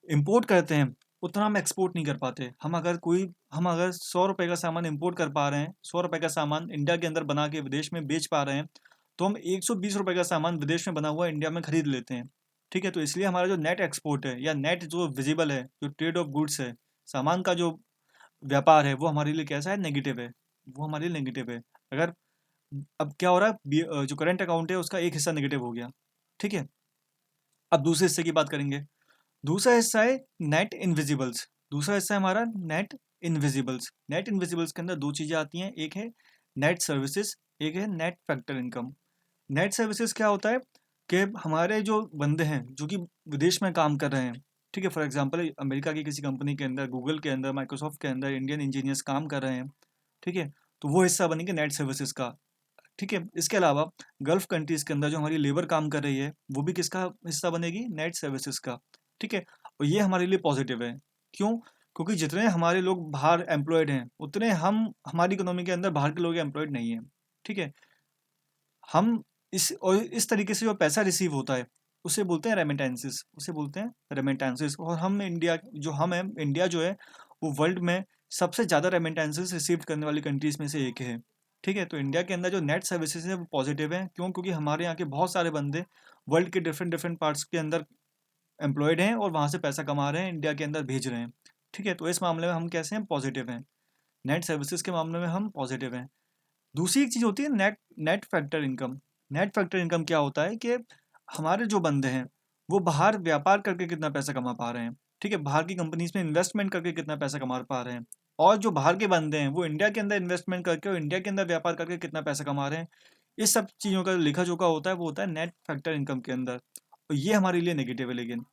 इंपोर्ट करते हैं, उतना हम एक्सपोर्ट नहीं कर पाते। हम अगर 100 रुपए का सामान इंपोर्ट कर पा रहे हैं, 100 रुपए का सामान इंडिया के अंदर बना के विदेश में बेच पा रहे हैं, तो हम 120 रुपए का सामान विदेश में बना हुआ इंडिया में खरीद लेते हैं। ठीक है, तो इसलिए हमारा जो नेट एक्सपोर्ट है या नेट जो विजिबल है, जो ट्रेड ऑफ गुड्स है, सामान का जो व्यापार है, वो हमारे लिए कैसा है? नेगेटिव है। वो हमारे लिए नेगेटिव है। अगर अब क्या हो रहा है, जो करंट अकाउंट है उसका एक हिस्सा नेगेटिव हो गया। ठीक है, अब दूसरे हिस्से की बात करेंगे। दूसरा हिस्सा है नेट इनविजिबल्स। दूसरा हिस्सा है हमारा नेट इनविजिबल्स। नेट इनविजिबल्स के अंदर दो चीज़ें आती हैं, एक है नेट सर्विसेज, एक है net factor income. Net services क्या होता है कि हमारे जो बंदे हैं जो कि विदेश में काम कर रहे हैं, ठीक है, फॉर एग्जांपल अमेरिका की किसी कंपनी के अंदर, गूगल के अंदर, माइक्रोसॉफ्ट के अंदर इंडियन इंजीनियर्स काम कर रहे हैं। ठीक है, तो वो हिस्सा बनेंगे नेट सर्विसेज का। ठीक है, इसके अलावा गल्फ कंट्रीज के अंदर जो हमारी लेबर काम कर रही है, वो भी किसका हिस्सा बनेगी? नेट सर्विसेज का। ठीक है, और ये हमारे लिए पॉजिटिव है। क्यों? क्योंकि जितने हमारे लोग बाहर एम्प्लॉयड हैं, उतने हमारी इकोनॉमी के अंदर बाहर के लोग एम्प्लॉयड नहीं हैं। ठीक है, हम इस तरीके से जो पैसा रिसीव होता है उसे बोलते हैं रेमिटेंसेस, उसे बोलते हैं रेमिटेंसेस। और हम है इंडिया जो है, वो वर्ल्ड में सबसे ज़्यादा रेमिटेंसेस रिसीव करने वाली कंट्रीज में से एक है। ठीक है, तो इंडिया के अंदर जो नेट सर्विसेज है वो पॉजिटिव है। क्यों? क्योंकि हमारे यहाँ के बहुत सारे बंदे वर्ल्ड के डिफरेंट डिफरेंट पार्ट्स के अंदर एम्प्लॉयड हैं और वहाँ से पैसा कमा रहे हैं, इंडिया के अंदर भेज रहे हैं। ठीक है, तो इस मामले में हम कैसे हैं? पॉजिटिव हैं। नेट सर्विसेज के मामले में हम पॉजिटिव हैं। दूसरी एक चीज़ होती है net net factor income. Net factor income क्या होता है कि हमारे जो बंदे हैं वो बाहर व्यापार करके कितना पैसा कमा पा रहे हैं। ठीक है, बाहर की कंपनीज में इन्वेस्टमेंट करके कितना पैसा कमा पा रहे हैं, और जो बाहर के बंदे हैं वो इंडिया के अंदर इन्वेस्टमेंट करके और इंडिया के अंदर व्यापार करके कितना पैसा कमा रहे हैं। इस सब चीज़ों का लेखा जोखा होता है वो होता है नेट फैक्टर इनकम के अंदर, और ये हमारे लिए नेगेटिव है। लेकिन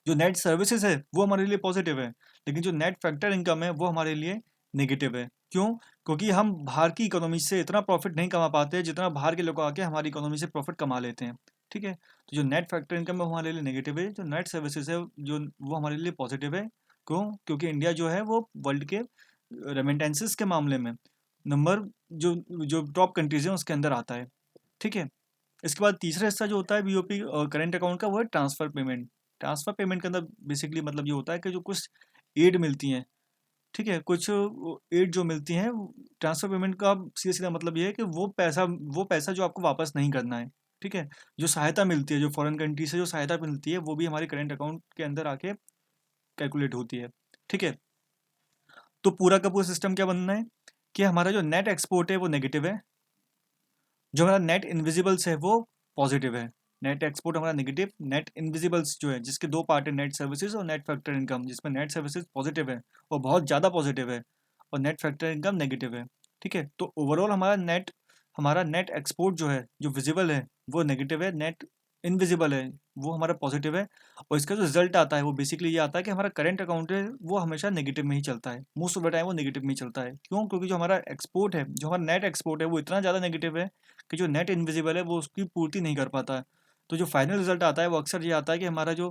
जो नेट सर्विसेज है वो हमारे लिए पॉजिटिव है, लेकिन जो नेट फैक्टर इनकम है वो हमारे लिए नेगेटिव है। क्यों? क्योंकि हम बाहर की इकोनॉमी से इतना प्रॉफिट नहीं कमा पाते जितना बाहर के लोग आके हमारी इकोनॉमी से प्रॉफिट कमा लेते हैं। ठीक है, तो जो नेट फैक्टर इनकम है वो हमारे लिए नेगेटिव है, जो नेट सर्विसेज है जो वो हमारे लिए पॉजिटिव है। क्यों? क्योंकि इंडिया जो है वो वर्ल्ड के रेमिटेंसेस के मामले में नंबर जो जो टॉप कंट्रीज हैं उसके अंदर आता है। ठीक है, इसके बाद तीसरा हिस्सा जो होता है बीओपी करेंट अकाउंट का वो है ट्रांसफर पेमेंट। ट्रांसफर पेमेंट के अंदर बेसिकली मतलब ये होता है कि जो कुछ एड मिलती हैं, ठीक है, कुछ एड जो मिलती हैं, ट्रांसफर पेमेंट का सीधा सीधा मतलब ये है कि वो पैसा जो आपको वापस नहीं करना है। ठीक है, जो सहायता मिलती है, जो फॉरेन कंट्री से जो सहायता मिलती है वो भी हमारे करेंट अकाउंट के अंदर आके कैलकुलेट होती है। ठीक है, तो पूरा का पूरा सिस्टम क्या बनना है कि हमारा जो नेट एक्सपोर्ट है वो नेगेटिव है, जो हमारा नेट इनविजिबल्स है वो पॉजिटिव है। नेट एक्सपोर्ट हमारा नेगेटिव, नेट इनविजिबल्स जो है जिसके दो पार्ट है, नेट सर्विसेज और नेट फैक्टर इनकम, जिसमें नेट सर्विसेज पॉजिटिव है और बहुत ज़्यादा पॉजिटिव है, और नेट फैक्टर इनकम नेगेटिव है। ठीक है, तो ओवरऑल हमारा नेट एक्सपोर्ट जो है जो विजिबल है वो नेगेटिव है, नेट इनविजिबल है वो हमारा पॉजिटिव है। और इसका जो रिजल्ट आता है वो बेसिकली ये आता है कि हमारा करंट अकाउंट है वो हमेशा नेगेटिव में ही चलता है, मोस्ट ऑफ द टाइम वो नेगेटिव में ही चलता है। क्यों? क्योंकि जो हमारा एक्सपोर्ट है, जो हमारा नेट एक्सपोर्ट है वो इतना ज़्यादा नेगेटिव है कि जो नेट इनविजिबल है वो उसकी पूर्ति नहीं कर पाता है। तो जो फाइनल रिजल्ट आता है वो अक्सर ये आता है कि हमारा जो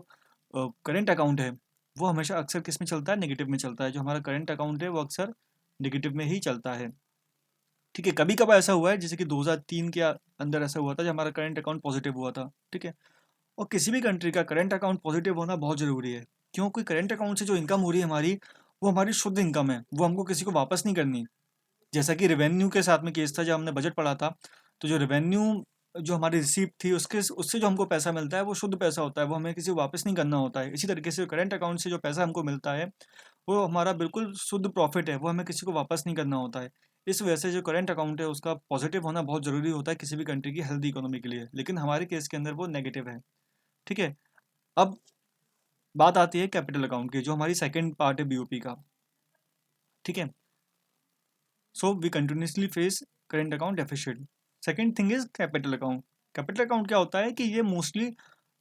करंट अकाउंट है वो हमेशा अक्सर किस में चलता है? नेगेटिव में चलता है। जो हमारा करंट अकाउंट है वो अक्सर नेगेटिव में ही चलता है। ठीक है, कभी कभार ऐसा हुआ है जैसे कि 2003 के अंदर ऐसा हुआ था जब हमारा करंट अकाउंट पॉजिटिव हुआ था। ठीक है, और किसी भी कंट्री का करंट अकाउंट पॉजिटिव होना बहुत ज़रूरी है। क्योंकि करंट अकाउंट से जो इनकम हो रही है हमारी, वो हमारी शुद्ध इनकम है, वो हमको किसी को वापस नहीं करनी। जैसा कि रेवेन्यू के साथ में केस था जब हमने बजट पढ़ा था, तो जो रेवेन्यू जो हमारी रिसीप्ट थी उसके उससे जो हमको पैसा मिलता है वो शुद्ध पैसा होता है, वो हमें किसी को वापस नहीं करना होता है। इसी तरीके से करंट अकाउंट से जो पैसा हमको मिलता है वो हमारा बिल्कुल शुद्ध प्रॉफिट है, वो हमें किसी को वापस नहीं करना होता है। इस वजह से जो करंट अकाउंट है उसका पॉजिटिव होना बहुत ज़रूरी होता है किसी भी कंट्री की हेल्दी इकोनॉमी के लिए, लेकिन हमारे केस के अंदर वो नेगेटिव है। ठीक है, अब बात आती है कैपिटल अकाउंट की, जो हमारी सेकंड पार्ट है बीओपी का। ठीक है, so we continuously face current account deficit. Second thing is capital account. Capital account क्या होता है कि ये mostly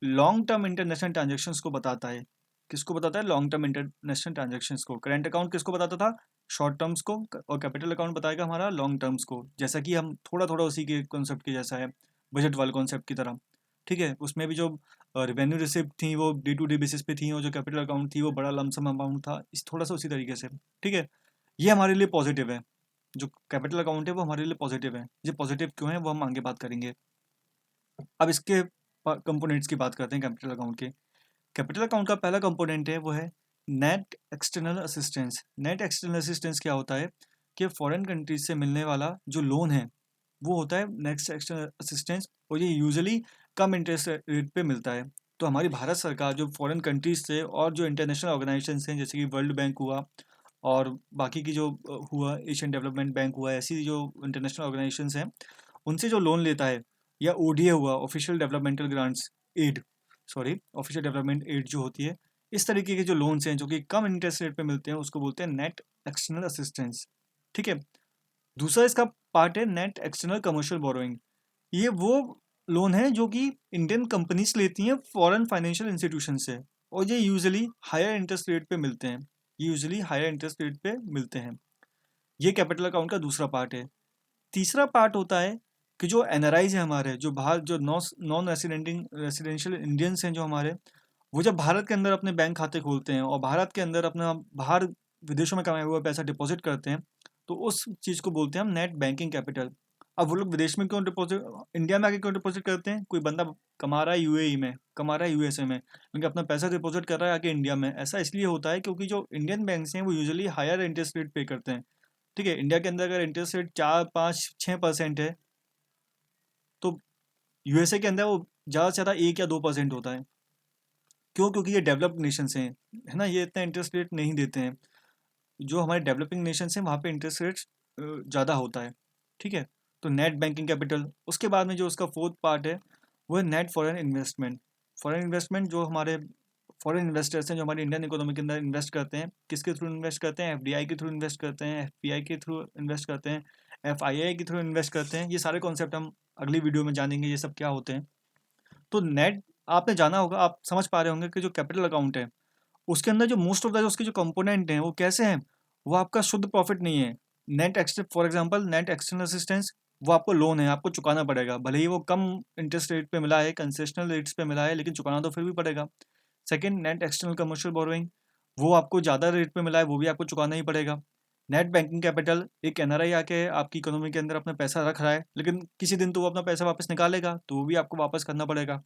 long term international transactions को बताता है। किसको बताता है? लॉन्ग टर्म इंटरनेशनल ट्रांजेक्शन्स को। करंट अकाउंट किसको बताता था? शॉर्ट टर्म्स को। और कैपिटल अकाउंट बताएगा हमारा लॉन्ग टर्म्स को, जैसा कि हम थोड़ा थोड़ा उसी के कॉन्सेप्ट के जैसा है, बजट वाले कॉन्सेप्ट की तरह। ठीक है, उसमें भी जो रेवेन्यू रिसिप्ट थी वो डे टू डे बेसिस पे थी, और जो कैपिटल अकाउंट थी वो बड़ा लमसम अमाउंट था, इस थोड़ा सा उसी तरीके से। ठीक है, ये हमारे लिए पॉजिटिव है। जो कैपिटल अकाउंट है वो हमारे लिए पॉजिटिव है। ये पॉजिटिव क्यों है वो हम आगे बात करेंगे। अब इसके कंपोनेंट्स की बात करते हैं कैपिटल अकाउंट के। कैपिटल अकाउंट का पहला कंपोनेंट है वो है net external assistance. Net external assistance क्या होता है कि फॉरेन कंट्रीज से मिलने वाला जो लोन है वो होता है नेक्स्ट एक्सटर्नल असिस्टेंस, और ये यूजुअली कम इंटरेस्ट रेट पे मिलता है। तो हमारी भारत सरकार जो फॉरेन कंट्रीज से और जो इंटरनेशनल ऑर्गेनाइजेशंस हैं जैसे कि वर्ल्ड बैंक हुआ और बाकी की जो हुआ एशियन डेवलपमेंट बैंक हुआ, ऐसी जो इंटरनेशनल ऑर्गेनाइजेशंस हैं उनसे जो लोन लेता है, या ओडीए हुआ, official developmental grants aid, sorry official development aid जो होती है, इस तरीके के जो लोन्स हैं जो कि कम इंटरेस्ट रेट पे मिलते हैं उसको बोलते हैं नेट एक्सटर्नल असिस्टेंस। ठीक है, दूसरा इसका पार्ट है नेट एक्सटर्नल कमर्शियल बोरोइंग। ये वो लोन है जो कि इंडियन कंपनीज लेती हैं फॉरेन फाइनेंशियल इंस्टीट्यूशन से, और ये यूजुअली हायर इंटरेस्ट रेट पे मिलते हैं। ये यूजुअली हायर इंटरेस्ट रेट पे मिलते हैं। ये कैपिटल अकाउंट का दूसरा पार्ट है। तीसरा पार्ट होता है कि जो एनआरआईज है हमारे, जो बाहर जो नॉन रेसिडेंशियल इंडियंस हैं जो हमारे, वो जब भारत के अंदर अपने बैंक खाते खोलते हैं और भारत के अंदर अपना बाहर विदेशों में कमाया हुआ पैसा डिपॉजिट करते हैं, तो उस चीज़ को बोलते हैं हम नेट बैंकिंग कैपिटल। अब वो लोग विदेश में क्यों डिपॉजिट, इंडिया में आके क्यों डिपॉजिट करते हैं? कोई बंदा कमा रहा है यूएई में, कमा रहा है यूएसए में, लेकिन अपना पैसा डिपॉजिट कर रहा है आके इंडिया में। ऐसा इसलिए होता है क्योंकि जो इंडियन बैंक्स हैं वो यूजुअली हायर इंटरेस्ट रेट पे करते हैं। ठीक है, इंडिया के अंदर अगर इंटरेस्ट रेट 4 5 6% है, तो यूएसए के अंदर वो ज़्यादा से ज़्यादा 1 या 2% होता है। क्यों? क्योंकि ये डेवलप्ड नेशंस हैं, है ना, ये इतना इंटरेस्ट रेट नहीं देते हैं। जो हमारे डेवलपिंग नेशंस हैं वहाँ पे इंटरेस्ट रेट ज़्यादा होता है। ठीक है, तो नेट बैंकिंग कैपिटल। उसके बाद में जो उसका फोर्थ पार्ट है वो है net foreign investment. Foreign investment जो हमारे फॉरेन इन्वेस्टर्स हैं जो हमारी इंडियन इकोनॉमी के अंदर इन्वेस्ट करते हैं, किसके थ्रू इन्वेस्ट करते हैं? एफडीआई के थ्रू इन्वेस्ट करते हैं, एफपीआई के थ्रू इन्वेस्ट करते हैं, FII के थ्रू इन्वेस्ट करते हैं। ये सारे कॉन्सेप्ट हम अगली वीडियो में जानेंगे, ये सब क्या होते हैं। तो नेट आपने जाना होगा, आप समझ पा रहे होंगे कि जो कैपिटल अकाउंट है उसके अंदर जो मोस्ट ऑफ द उसके जो कंपोनेंट हैं वो कैसे हैं, वो आपका शुद्ध प्रॉफिट नहीं है। Net Exter for example net external assistance, वो आपको लोन है, आपको चुकाना पड़ेगा, भले ही वो कम इंटरेस्ट रेट पे मिला है, कंसेशनल रेट्स पे मिला है, लेकिन चुकाना तो फिर भी पड़ेगा। Second, net external commercial borrowing, वो आपको ज़्यादा रेट पे मिला है, वो भी आपको चुकाना ही पड़ेगा। नेट बैंकिंग कैपिटल, एक एनआरआई आके आपकी इकोनॉमी के अंदर अपना पैसा रख रहा है, लेकिन किसी दिन तो वो अपना पैसा वापस निकालेगा, तो वो भी आपको वापस करना पड़ेगा।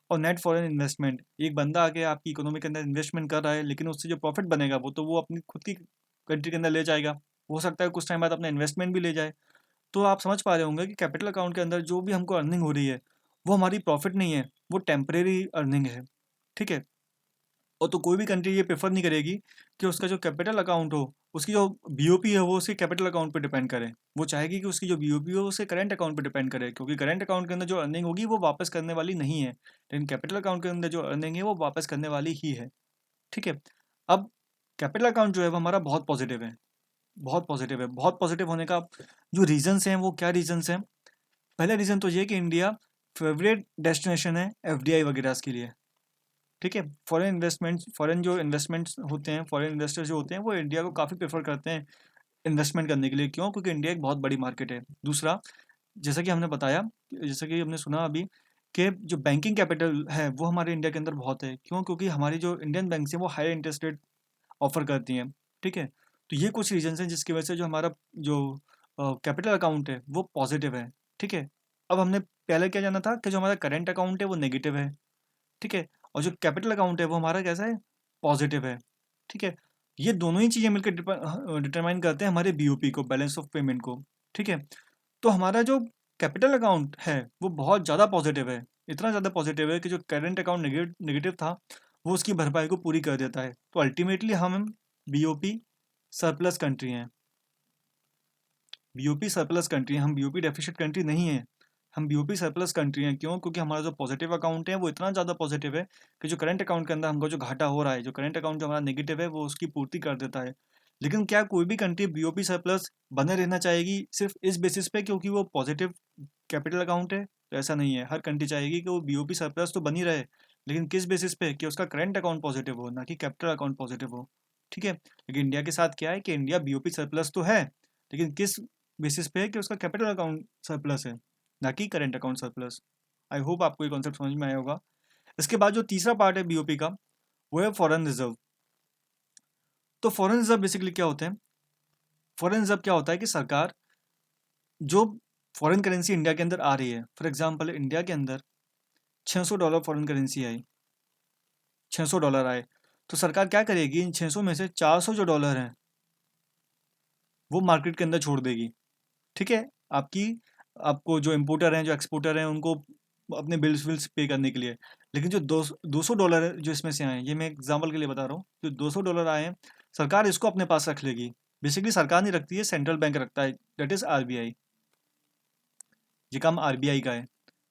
और नेट फॉरेन इन्वेस्टमेंट, एक बंदा आके आपकी इकोनॉमी के अंदर इन्वेस्टमेंट कर रहा है, लेकिन उससे जो प्रॉफिट बनेगा वो तो वो अपनी खुद की कंट्री के अंदर ले जाएगा, हो सकता है कुछ टाइम बाद अपना इन्वेस्टमेंट भी ले जाए। तो आप समझ पा रहे होंगे कि कैपिटल अकाउंट के अंदर जो भी हमको अर्निंग हो रही है वो हमारी प्रॉफिट नहीं है, वो टेम्परेरी अर्निंग है। ठीक है। और तो कोई भी कंट्री ये प्रेफर नहीं करेगी कि उसका जो कैपिटल अकाउंट हो, उसकी जो बीओपी है वो उसके कैपिटल अकाउंट पे डिपेंड करे। वो चाहेगी कि उसकी जो बीओपी हो उसके करंट अकाउंट पे डिपेंड करे, क्योंकि करंट अकाउंट के अंदर जो अर्निंग होगी वो वापस करने वाली नहीं है, लेकिन कैपिटल अकाउंट के अंदर जो अर्निंग है वो वापस करने वाली ही है। ठीक है। अब कैपिटल अकाउंट जो है वो हमारा बहुत पॉजिटिव है, बहुत पॉजिटिव है। बहुत पॉजिटिव होने का जो रीजंस हैं वो क्या रीजंस हैं? पहला रीजन तो ये कि इंडिया फेवरेट डेस्टिनेशन है एफडीआई वगैरह के लिए। ठीक है। फॉरेन इन्वेस्टमेंट्स, फॉरेन जो इन्वेस्टमेंट्स होते हैं, फॉरेन इन्वेस्टर्स जो होते हैं वो इंडिया को काफ़ी प्रेफर करते हैं इन्वेस्टमेंट करने के लिए। क्यों? क्योंकि इंडिया एक बहुत बड़ी मार्केट है। दूसरा, जैसा कि हमने बताया, जैसा कि हमने सुना अभी, कि जो बैंकिंग कैपिटल है वो हमारे इंडिया के अंदर बहुत है। क्यों? क्योंकि हमारी जो इंडियन बैंक्स हैं वो हाई इंटरेस्ट रेट ऑफर करती हैं। ठीक है। तो ये कुछ रीजंस हैं जिसकी वजह से जो हमारा जो कैपिटल अकाउंट है वो पॉजिटिव है। ठीक है। अब हमने पहले क्या जाना था कि जो हमारा करेंट अकाउंट है वो नेगेटिव है। ठीक है। और जो कैपिटल अकाउंट है वो हमारा कैसा है? पॉजिटिव है। ठीक है। ये दोनों ही चीज़ें मिलकर डिटरमाइन करते हैं हमारे बीओपी को, बैलेंस ऑफ पेमेंट को। ठीक है। तो हमारा जो कैपिटल अकाउंट है वो बहुत ज़्यादा पॉजिटिव है, इतना ज़्यादा पॉजिटिव है कि जो करेंट अकाउंट नेगेटिव था वो उसकी भरपाई को पूरी कर देता है। तो अल्टीमेटली हम बीओपी सरप्लस कंट्री हैं। बीओपी सरप्लस कंट्री हैं, हम बीओपी डेफिशिट कंट्री नहीं है। हम बीओपी सरप्लस कंट्री हैं। क्यों? क्योंकि हमारा जो पॉजिटिव अकाउंट है वो इतना ज़्यादा पॉजिटिव है कि जो करंट अकाउंट के अंदर हमको जो घाटा हो रहा है, जो करंट अकाउंट जो हमारा नेगेटिव है वो उसकी पूर्ति कर देता है। लेकिन क्या कोई भी कंट्री बीओपी सरप्लस बने रहना चाहेगी सिर्फ इस बेसिस पे क्योंकि वो पॉजिटिव कैपिटल अकाउंट है? तो ऐसा नहीं है। हर कंट्री चाहेगी कि वो बीओपी सरप्लस तो बनी रहे, लेकिन किस बेसिस पे? कि उसका करंट अकाउंट पॉजिटिव हो, ना कि कैपिटल अकाउंट पॉजिटिव हो। ठीक है। लेकिन इंडिया के साथ क्या है कि इंडिया बीओपी सरप्लस तो है, लेकिन किस बेसिस पे है? कि उसका कैपिटल अकाउंट सरप्लस है, ना कि current account surplus. I hope आपको ये कॉन्सेप्ट समझ में आया होगा। इसके बाद जो तीसरा पार्ट है बीओपी का वो है फॉरेन रिजर्व। तो फॉरेन रिजर्व बेसिकली क्या होते हैं? फॉरेन रिजर्व क्या होता है कि सरकार जो फॉरेन करेंसी इंडिया के अंदर आ रही है, फॉर एग्जांपल इंडिया के अंदर $600 फॉरेन करेंसी आई, $600 आए, तो सरकार क्या करेगी? इन 600 में से 400 जो डॉलर हैं वो मार्केट के अंदर छोड़ देगी। ठीक है। आपकी आपको जो इम्पोर्टर हैं, जो एक्सपोर्टर हैं, उनको अपने बिल्स विल्स पे करने के लिए। लेकिन जो $200 जो इसमें से आए, ये मैं एग्जांपल के लिए बता रहा हूँ, जो $200 आए हैं सरकार इसको अपने पास रख लेगी। बेसिकली सरकार नहीं रखती है, सेंट्रल बैंक रखता है, दैट इज़ आरबीआई। ये काम आरबीआई का है।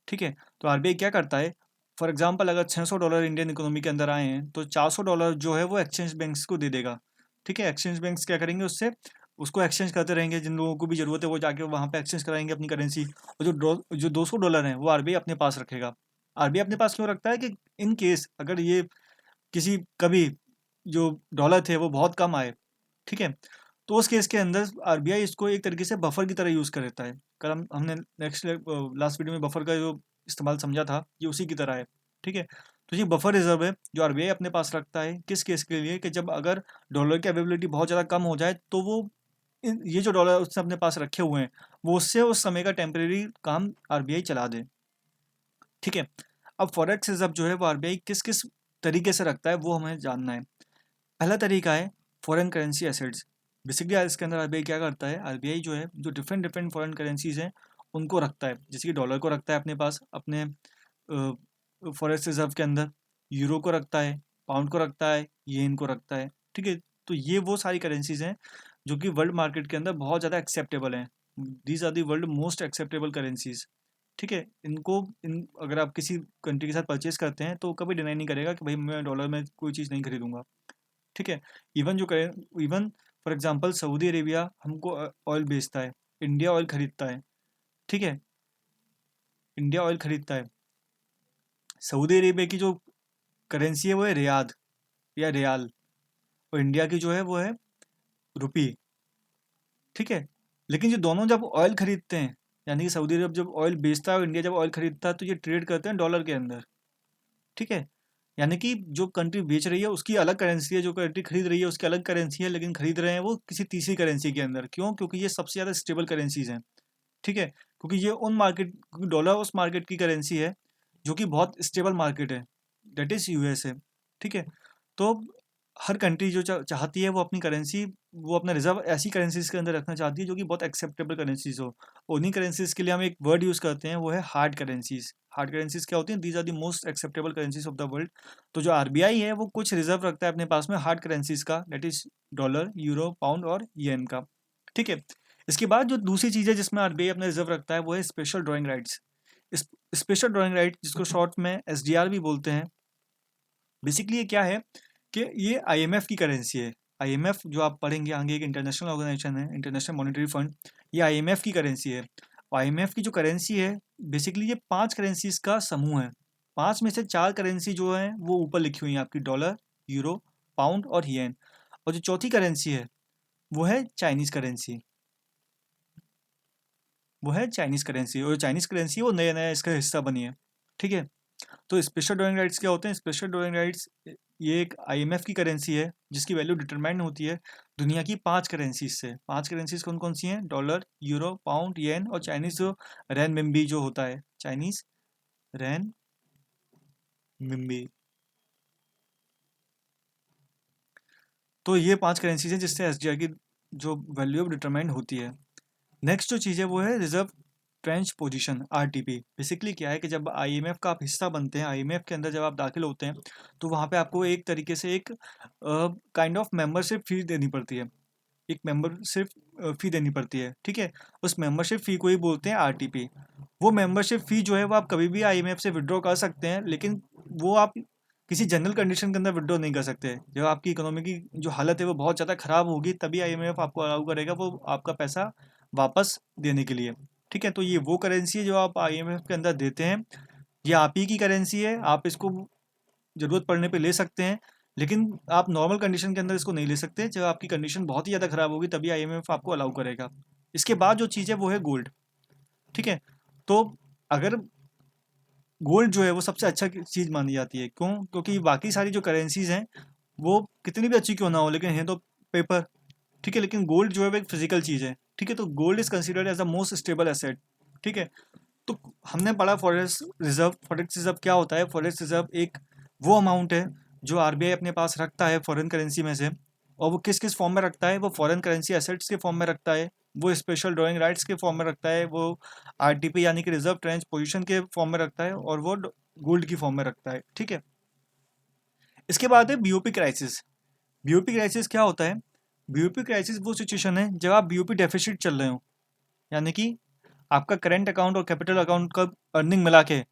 ठीक है। तो आरबीआई क्या करता है? फॉर एग्जांपल अगर $600 इंडियन इकोनॉमी के अंदर आए हैं तो $400 जो है वो एक्सचेंज बैंक्स को दे देगा। ठीक है। एक्सचेंज बैंक्स क्या करेंगे उससे? उसको एक्सचेंज करते रहेंगे, जिन लोगों को भी ज़रूरत है वो जाके वहाँ पे एक्सचेंज कराएंगे अपनी करेंसी। और जो $200 हैं वो आरबीआई अपने पास रखेगा। आरबीआई अपने पास क्यों रखता है? कि इन केस अगर ये किसी कभी जो डॉलर थे वो बहुत कम आए, ठीक है, तो उस केस के अंदर आरबीआई इसको एक तरीके से बफर की तरह यूज़ कर लेता है। कल हमने नेक्स्ट लास्ट वीडियो में बफर का जो इस्तेमाल समझा था, ये उसी की तरह है। ठीक है। तो ये बफर रिजर्व है जो आरबीआई अपने पास रखता है, किस केस के लिए? कि जब अगर डॉलर की अवेलेबिलिटी बहुत ज़्यादा कम हो जाए तो वो ये जो डॉलर उसने अपने पास रखे हुए हैं वो उससे उस समय का टेम्परेरी काम आरबीआई चला दे। ठीक है। अब फॉरेक्स रिजर्व जो है वो आरबीआई किस किस तरीके से रखता है वो हमें जानना है। पहला तरीका है फॉरेन करेंसी एसेट्स। बेसिकली इसके अंदर आरबीआई क्या करता है? आरबीआई जो है जो डिफरेंट डिफरेंट फॉरेन करेंसीज हैं उनको रखता है। जैसे कि डॉलर को रखता है अपने पास, अपने फॉरेक्स रिजर्व के अंदर, यूरो को रखता है, पाउंड को रखता है, येन को रखता है। ठीक है। तो ये वो सारी करेंसीज हैं जो कि वर्ल्ड मार्केट के अंदर बहुत ज़्यादा एक्सेप्टेबल हैं। These are the world most acceptable currencies. ठीक है। इनको इन अगर आप किसी कंट्री के साथ परचेज करते हैं तो कभी डिनाई नहीं करेगा कि भाई मैं डॉलर में कोई चीज़ नहीं खरीदूंगा। ठीक है। इवन जो करें, even for example Saudi Arabia हमको ऑयल बेचता है, इंडिया ऑयल खरीदता है, ठीक है, इंडिया ऑयल खरीदता है। सऊदी अरेबिया की जो करेंसी है वो है रियाद या रियाल, और इंडिया की जो है वो है रुपी, ठीक है। लेकिन जो दोनों जब ऑयल खरीदते हैं, यानी कि सऊदी अरब जब ऑयल बेचता है और इंडिया जब ऑयल खरीदता है, तो ये ट्रेड करते हैं डॉलर के अंदर, ठीक है। यानी कि जो कंट्री बेच रही है उसकी अलग करेंसी है, जो कंट्री खरीद रही है उसकी अलग करेंसी है, लेकिन खरीद रहे हैं वो किसी तीसरी करेंसी के अंदर। क्यों? क्योंकि ये सबसे ज़्यादा स्टेबल करेंसीज हैं, ठीक है। क्योंकि ये उन मार्केट, क्योंकि डॉलर उस मार्केट की करेंसी है जो कि बहुत स्टेबल मार्केट है, दैट इज़ यूएसए, ठीक है। तो हर कंट्री जो चाहती है वो अपनी करेंसी, वो अपना रिजर्व ऐसी करेंसीज के अंदर रखना चाहती है जो कि बहुत एक्सेप्टेबल करेंसीज हो। उन्हीं करेंसीज के लिए हम एक वर्ड यूज़ करते हैं, वो है हार्ड करेंसीज। हार्ड करेंसीज क्या होती हैं? These are the most acceptable currencies of the world. तो जो आरबीआई है वो कुछ रिजर्व रखता है अपने पास में हार्ड करेंसीज का, that is dollar, euro, pound और येन का, ठीक है। इसके बाद जो दूसरी चीज़ है जिसमें आरबीआई अपना रिजर्व रखता है वो है special drawing rights. Special drawing right, जिसको शॉर्ट में एसडीआर भी बोलते हैं, बेसिकली ये क्या है कि ये आईएमएफ की करेंसी है। आईएमएफ जो आप पढ़ेंगे आगे, एक इंटरनेशनल ऑर्गेनाइजेशन है, इंटरनेशनल मॉनेटरी फंड, ये आईएमएफ की करेंसी है। आईएमएफ की जो करेंसी है, बेसिकली ये 5 करेंसीज का समूह है। 5 में से 4 करेंसी जो है वो ऊपर लिखी हुई है आपकी, डॉलर, यूरो, पाउंड और येन। और जो चौथी करेंसी है वो है चाइनीज़ करेंसी, वो है चाइनीज़ करेंसी। और चाइनीज़ करेंसी वो नया नया इसका हिस्सा बनी है, ठीक है। तो स्पेशल ड्राइंग राइट्स क्या होते हैं? स्पेशल ड्राइंग राइट्स ये एक आईएमएफ की करेंसी है जिसकी वैल्यू डिटरमाइन होती है दुनिया की 5 करेंसीज से। 5 करेंसीज कौन कौन सी हैं? डॉलर, यूरो, पाउंड, येन और चाइनीज जो रैन मिम्बी जो होता है, चाइनीज रैन मिम्बी। तो ये 5 करेंसीज हैं जिससे एसडीआर की जो वैल्यू डिटरमाइन होती है। नेक्स्ट जो चीज़ है वो है reserve trench position, RTP. Basically क्या है कि जब आईएमएफ का आप हिस्सा बनते हैं, आईएमएफ के अंदर जब आप दाखिल होते हैं, तो वहाँ पे आपको एक तरीके से एक काइंड ऑफ मेंबरशिप फी देनी पड़ती है। एक मेंबरशिप फी देनी पड़ती है, ठीक है। उस मेंबरशिप फी को ही बोलते हैं आरटीपी। वो मेंबरशिप फी जो है वो आप कभी भी आईएमएफ से विड्रॉ कर सकते हैं, लेकिन वो आप किसी जनरल कंडीशन के अंदर विड्रॉ नहीं कर सकते। जब आपकी इकोनॉमी की जो हालत है वो बहुत ज़्यादा ख़राब होगी, तभी आईएमएफ आपको अलाउ करेगा वो आपका पैसा वापस देने के लिए, ठीक है। तो ये वो करेंसी है जो आप आईएमएफ के अंदर देते हैं। ये आप ही की करेंसी है, आप इसको ज़रूरत पड़ने पे ले सकते हैं, लेकिन आप नॉर्मल कंडीशन के अंदर इसको नहीं ले सकते। जब आपकी कंडीशन बहुत ही ज़्यादा ख़राब होगी तभी आईएमएफ आपको अलाउ करेगा। इसके बाद जो चीज़ है वो है गोल्ड, ठीक है। तो अगर गोल्ड जो है वो सबसे अच्छा चीज़ मानी जाती है, क्यों? क्योंकि बाकी सारी जो करेंसीज हैं वो कितनी भी अच्छी क्यों ना हो, लेकिन है तो पेपर, ठीक है। लेकिन गोल्ड जो है वो एक फिजिकल चीज़ है, ठीक है। तो gold is considered as the most stable asset, ठीक है। तो हमने पढ़ा फॉरेक्स रिजर्व। फॉरेक्स रिजर्व क्या होता है? फॉरेक्स रिजर्व एक वो अमाउंट है जो आरबीआई अपने पास रखता है फॉरेन करेंसी में से। और वो किस किस फॉर्म में रखता है? वो फॉरेन करेंसी एसेट्स के फॉर्म में रखता है, वो स्पेशल ड्राइंग राइट्स के फॉर्म में रखता है, वो आरटीपी यानी कि रिजर्व ट्रेंच पोजीशन के फॉर्म में रखता है, और वो गोल्ड की फॉर्म में रखता है, ठीक है। इसके बाद है बीओपी क्राइसिस। बीओपी क्राइसिस क्या होता है? बीओपी क्राइसिस वो सिचुएशन है जब आप बीओपी डेफिसिट चल रहे हो, यानी कि आपका करेंट अकाउंट और कैपिटल अकाउंट का अर्निंग मिला के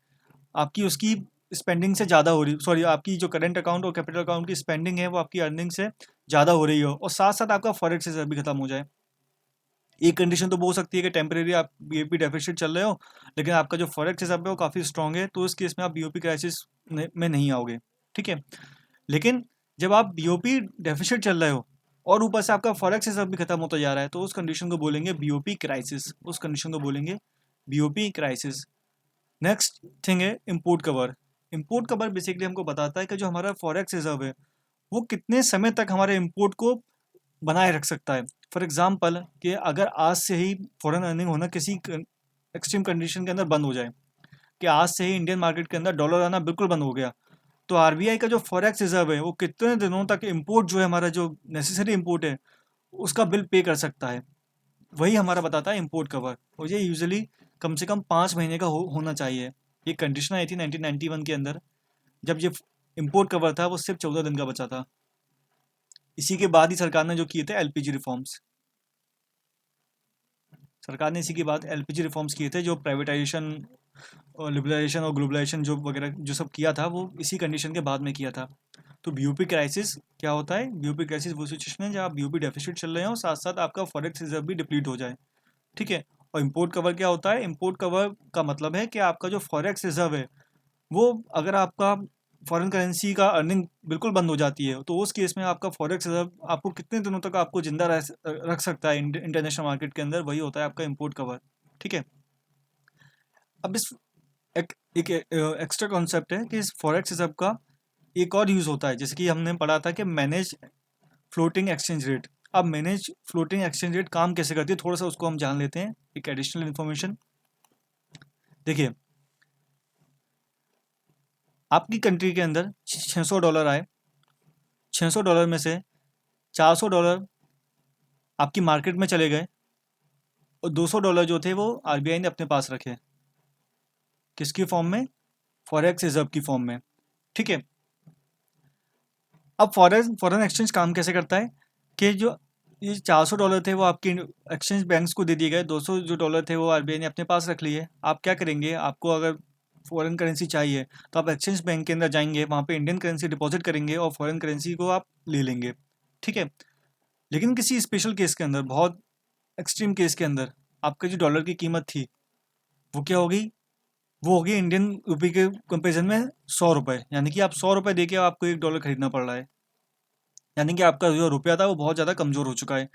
आपकी उसकी स्पेंडिंग से ज़्यादा हो रही, सॉरी, आपकी जो करेंट अकाउंट और कैपिटल अकाउंट की स्पेंडिंग है वो आपकी अर्निंग से ज़्यादा हो रही हो, और साथ साथ आपका फॉरेक्स रिजर्व भी खत्म हो जाए। एक कंडीशन तो वो हो सकती है कि टेम्परेरी आप बीओपी डेफिसिट चल रहे हो, लेकिन आपका जो फॉरेक्स रिजर्व है वो काफ़ी स्ट्रॉन्ग है, तो इस केस में आप बीओपी क्राइसिस में नहीं आओगे, ठीक है। लेकिन जब आप बीओपी डेफिसिट चल रहे हो और ऊपर से आपका फॉरेक्स रिजर्व भी खत्म होता जा रहा है, तो उस कंडीशन को बोलेंगे बीओपी क्राइसिस, उस कंडीशन को बोलेंगे बीओपी क्राइसिस। नेक्स्ट थिंग है import cover. Import cover basically हमको बताता है कि जो हमारा फॉरेक्स रिजर्व है वो कितने समय तक हमारे इम्पोर्ट को बनाए रख सकता है। फॉर एग्जांपल कि अगर आज से ही फॉरेन अर्निंग होना किसी एक्सट्रीम कंडीशन के अंदर बंद हो जाए, कि आज से ही इंडियन मार्केट के अंदर डॉलर आना बिल्कुल बंद हो गया, तो आरबीआई का जो फॉरेक्स रिजर्व है वो कितने दिनों तक इम्पोर्ट जो है, हमारा जो नेसेसरी इम्पोर्ट है उसका बिल पे कर सकता है। वही हमारा बताता है इम्पोर्ट कवर, और ये यूजुअली कम से कम 5 महीने का होना चाहिए। ये कंडीशन आई थी 1991 के अंदर, जब ये इम्पोर्ट कवर था वो सिर्फ 14 दिन का बचा था। इसी के बाद ही सरकार ने जो किए थे एलपीजी रिफॉर्म्स, सरकार ने इसी के बाद एलपीजी रिफॉर्म्स किए थे, जो प्राइवेटाइजेशन और लिबरलाइजेशन और ग्लोबलाइजेशन जो वगैरह जो सब किया था वो इसी कंडीशन के बाद में किया था। तो बीओपी क्राइसिस क्या होता है? बीओपी क्राइसिस वो सिचुएशन है जब आप बीओपी डेफिसिट चल रहे हो, साथ साथ आपका फॉरेक्स रिजर्व भी डिप्लीट हो जाए, ठीक है। और इम्पोर्ट कवर क्या होता है? इम्पोर्ट कवर का मतलब है कि आपका जो फॉरेक्स रिजर्व है वो, अगर आपका फॉरेन करेंसी का अर्निंग बिल्कुल बंद हो जाती है तो उस केस में आपका फॉरेक्स रिजर्व आपको कितने दिनों तक आपको जिंदा रख सकता है इंटरनेशनल मार्केट के अंदर, वही होता है आपका इम्पोर्ट कवर। ठीक है। अब इस एक एक्स्ट्रा कॉन्सेप्ट है कि इस फॉरेक्स रिजर्व का एक और यूज़ होता है, जैसे कि हमने पढ़ा था कि मैनेज फ्लोटिंग एक्सचेंज रेट। अब मैनेज फ्लोटिंग एक्सचेंज रेट काम कैसे करती है, थोड़ा सा उसको हम जान लेते हैं, एक एडिशनल इन्फॉर्मेशन। देखिए, आपकी कंट्री के अंदर $600 आए, $600 में से $400 आपकी मार्केट में चले गए और $200 जो थे वो आरबीआई ने अपने पास रखे। किसकी फॉर्म में? फॉरेक्स रिजर्व की फॉर्म में। ठीक है। अब फॉरेन एक्सचेंज काम कैसे करता है कि जो ये $400 थे वो आपके एक्सचेंज बैंक्स को दे दिए गए, 200 जो डॉलर थे वो आरबीआई ने अपने पास रख लिए। आप क्या करेंगे, आपको अगर फॉरेन करेंसी चाहिए तो आप एक्सचेंज बैंक के अंदर जाएंगे, वहाँ पे इंडियन करेंसी डिपॉजिट करेंगे और फॉरेन करेंसी को आप ले लेंगे। ठीक है। लेकिन किसी स्पेशल केस के अंदर, बहुत एक्सट्रीम केस के अंदर, आपका जो डॉलर की कीमत थी वो क्या होगी? वो होगी इंडियन रुपये के कंपेरिजन में $100, यानी कि आप $100 दे के आपको $1 खरीदना पड़ रहा है। यानी कि आपका जो रुपया था वो बहुत ज़्यादा कमज़ोर हो चुका है।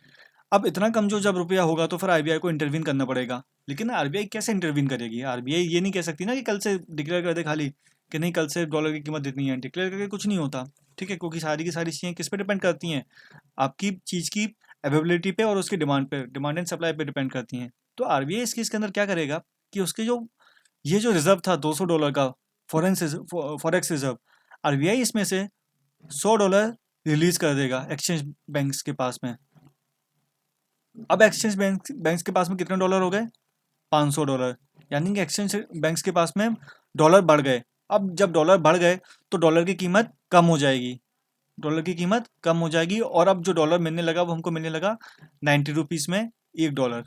अब इतना कमज़ोर जब रुपया होगा तो फिर आरबीआई को इंटरवीन करना पड़ेगा। लेकिन आरबीआई कैसे इंटरवीन करेगी? आरबीआई ये नहीं कह सकती ना कि कल से डिक्लेयर कर दे खाली कि नहीं कल से डॉलर की कीमत इतनी है। डिक्लेयर करके कुछ नहीं होता। ठीक है, क्योंकि सारी की सारी चीज़ें किस पे डिपेंड करती हैं? आपकी चीज़ की अवेलेबिलिटी पे और उसकी डिमांड पे, डिमांड एंड सप्लाई पे डिपेंड करती हैं। तो आरबीआई इस केस के अंदर क्या करेगा कि उसके जो ये जो रिजर्व था $200 का, फॉरेक्स रिजर्व, आरबीआई इसमें से $100 रिलीज कर देगा एक्सचेंज बैंक्स के पास में। अब एक्सचेंज बैंक्स के पास में कितने डॉलर हो गए? $500। यानी कि एक्सचेंज बैंक्स के पास में डॉलर बढ़ गए। अब जब डॉलर बढ़ गए तो डॉलर की कीमत कम हो जाएगी, डॉलर की कीमत कम हो जाएगी और अब जो डॉलर मिलने लगा वो हमको मिलने लगा 90 रुपीज़ में $1।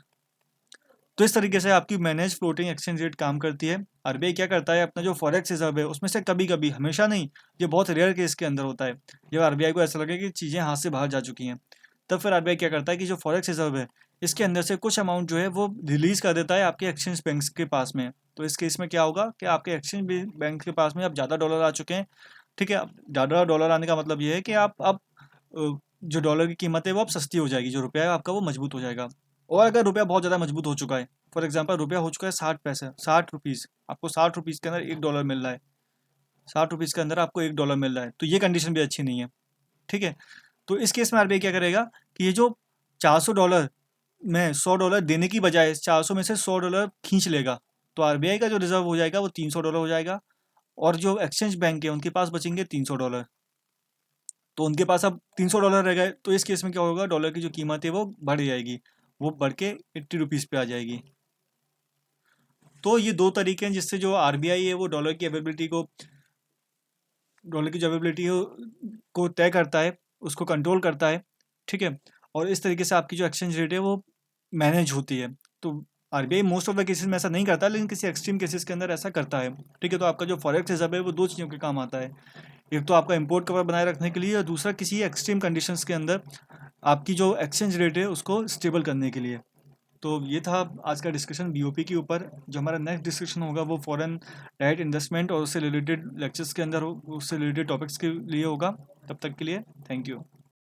तो इस तरीके से आपकी मैनेज फ्लोटिंग एक्सचेंज रेट काम करती है। आरबीआई क्या करता है, अपना जो फॉरेक्स रिजर्व है उसमें से कभी कभी, हमेशा नहीं, ये बहुत रेयर केस के अंदर होता है, जब आरबीआई को ऐसा लगे कि चीज़ें हाथ से बाहर जा चुकी हैं, तब फिर आरबीआई क्या करता है कि जो फॉरेक्स रिजर्व है इसके अंदर से कुछ अमाउंट जो है वो रिलीज कर देता है आपके एक्सचेंज बैंक के पास में। तो इस केस में क्या होगा कि आपके एक्सचेंज बैंक के पास में अब ज़्यादा डॉलर आ चुके हैं। ठीक है। अब ज़्यादा डॉलर आने का मतलब ये है कि आप अब जो डॉलर की कीमत है वो अब सस्ती हो जाएगी, जो रुपया है आपका वो मजबूत हो जाएगा। और अगर रुपया बहुत ज़्यादा मजबूत हो चुका है, फॉर एग्जांपल रुपया हो चुका है 60 पैसे, 60 रुपीज़, आपको 60 रुपीज़ के अंदर $1 मिल रहा है, 60 रुपीज़ के अंदर आपको $1 मिल रहा है, तो ये कंडीशन भी अच्छी नहीं है। ठीक है। तो इस केस में आरबीआई क्या करेगा कि ये जो $400 में $100 देने की बजाय 400 में से $100 खींच लेगा। तो आरबीआई का जो रिजर्व हो जाएगा वो $300 हो जाएगा और जो एक्सचेंज बैंक है उनके पास बचेंगे $300। तो उनके पास अब $300 रह गए। तो इस केस में क्या होगा, डॉलर की जो कीमत है वो बढ़ जाएगी, वो बढ़ के 80 रुपीज़ पे आ जाएगी। तो ये दो तरीके हैं जिससे जो आरबीआई है वो डॉलर की जो अवेलेबिलिटी को तय करता है, उसको कंट्रोल करता है। ठीक है। और इस तरीके से आपकी जो एक्सचेंज रेट है वो मैनेज होती है। तो RBI most of the cases में ऐसा नहीं करता, लेकिन किसी एक्सट्रीम केसेस के अंदर ऐसा करता है। ठीक है। तो आपका जो फॉरेक्स रिजर्व है वो दो चीज़ों के काम आता है, एक तो आपका इम्पोर्ट कवर बनाए रखने के लिए और दूसरा किसी एक्सट्रीम कंडीशंस के अंदर आपकी जो एक्सचेंज रेट है उसको स्टेबल करने के लिए। तो ये था आज का डिस्कशन बीओपी के ऊपर। जो हमारा नेक्स्ट डिस्कशन होगा वो फॉरेन डायरेक्ट इन्वेस्टमेंट और उससे रिलेटेड लेक्चर्स के अंदर उससे रिलेटेड टॉपिक्स के लिए होगा। तब तक के लिए थैंक यू।